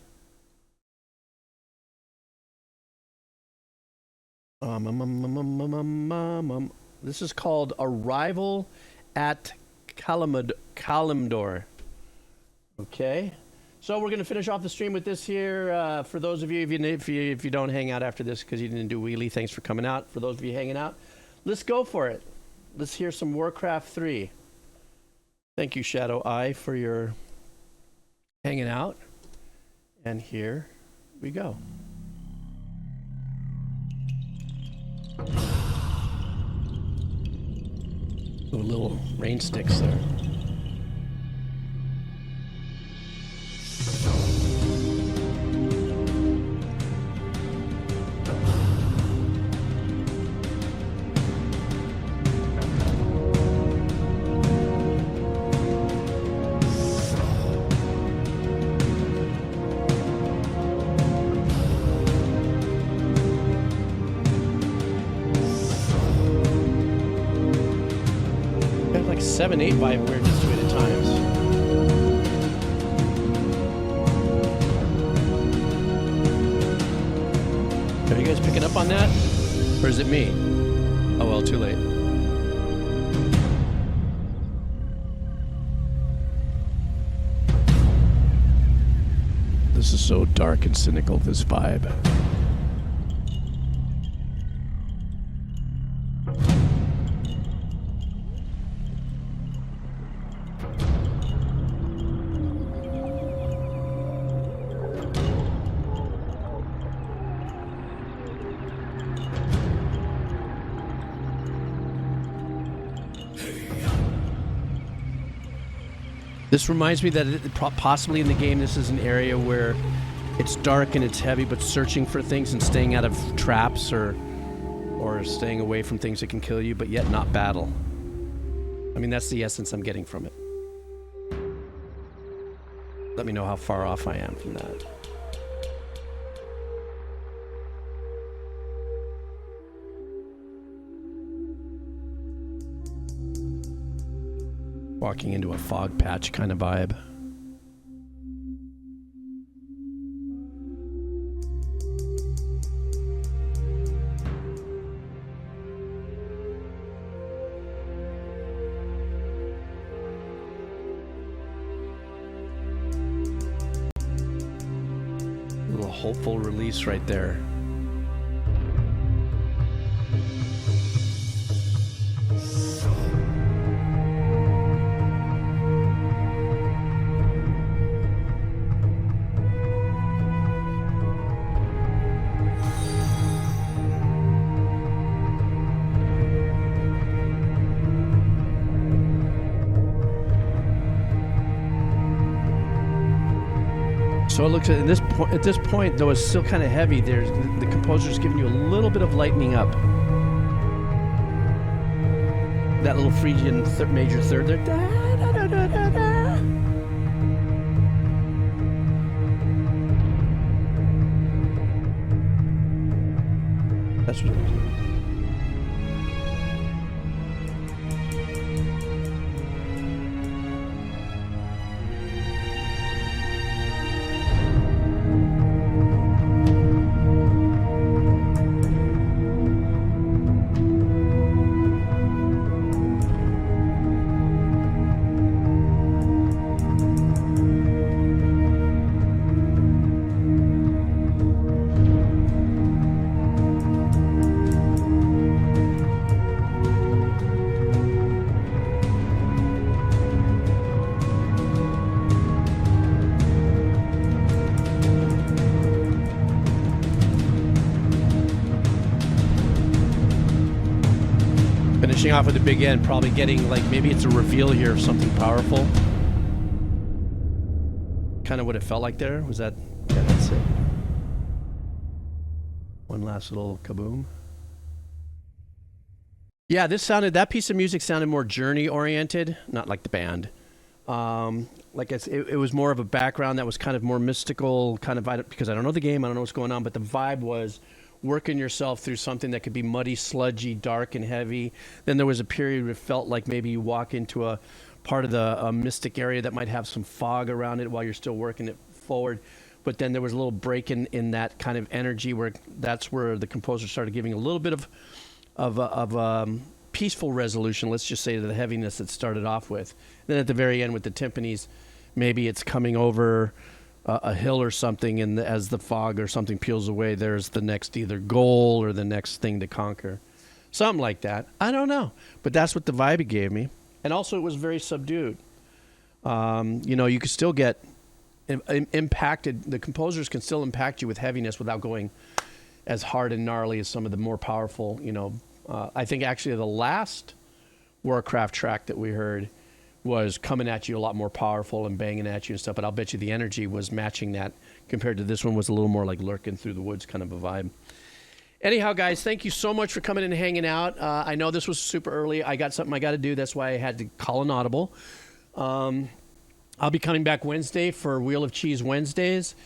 [SPEAKER 1] This is called Arrival at Kalimdor. Okay. So we're going to finish off the stream with this here. For those of you, if you don't hang out after this because you didn't do wheelie, thanks for coming out. For those of you hanging out, let's go for it. Let's hear some Warcraft 3. Thank you, Shadow Eye, for your hanging out. And here we go. Ooh, little rain sticks there. 7/8 vibe weirdness to it at times. Are you guys picking up on that? Or is it me? Oh well, too late. This is so dark and cynical, this vibe. This reminds me that possibly in the game this is an area where it's dark and it's heavy, but searching for things and staying out of traps or staying away from things that can kill you, but yet not battle. I mean, that's the essence I'm getting from it. Let me know how far off I am from that. Walking into a fog patch kind of vibe. A little hopeful release right there. So it looks at this point, though it's still kind of heavy. There's the composer's giving you a little bit of lightening up. That little Phrygian major third there. Da, da, da, da, da, da. That's what it is. Finishing off with the big end, probably getting like maybe it's a reveal here of something powerful. Kind of what it felt like there. Was that? Yeah, that's it. One last little kaboom. Yeah, that piece of music sounded more journey oriented, not like the band. Like it was more of a background that was kind of more mystical, kind of, because I don't know the game, I don't know what's going on, but the vibe was working yourself through something that could be muddy, sludgy, dark, and heavy. Then there was a period where it felt like maybe you walk into a part of the mystic area that might have some fog around it while you're still working it forward. But then there was a little break in that kind of energy where that's where the composer started giving a little bit of peaceful resolution, let's just say, to the heaviness that started off with. And then at the very end with the timpanis, maybe it's coming over a hill or something, and as the fog or something peels away, there's the next either goal or the next thing to conquer. Something like that. I don't know. But that's what the vibe it gave me. And also it was very subdued. You could still get impacted. The composers can still impact you with heaviness without going as hard and gnarly as some of the more powerful, I think actually the last Warcraft track that we heard was coming at you a lot more powerful and banging at you and stuff, but I'll bet you the energy was matching that compared to this one was a little more like lurking through the woods kind of a vibe. Anyhow, guys, thank you so much for coming in and hanging out. I know this was super early. I got something I got to do. That's why I had to call an audible. I'll be coming back Wednesday for Wheel of Cheese Wednesdays.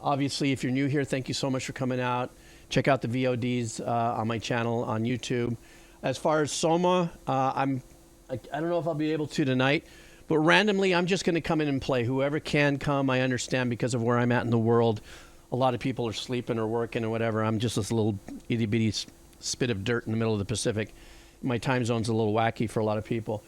[SPEAKER 1] Obviously, if you're new here, thank you so much for coming out. Check out the VODs on my channel on YouTube. As far as Soma, I'm I don't know if I'll be able to tonight, but randomly I'm just going to come in and play. Whoever can come, I understand because of where I'm at in the world. A lot of people are sleeping or working or whatever. I'm just this little itty bitty spit of dirt in the middle of the Pacific. My time zone's a little wacky for a lot of people.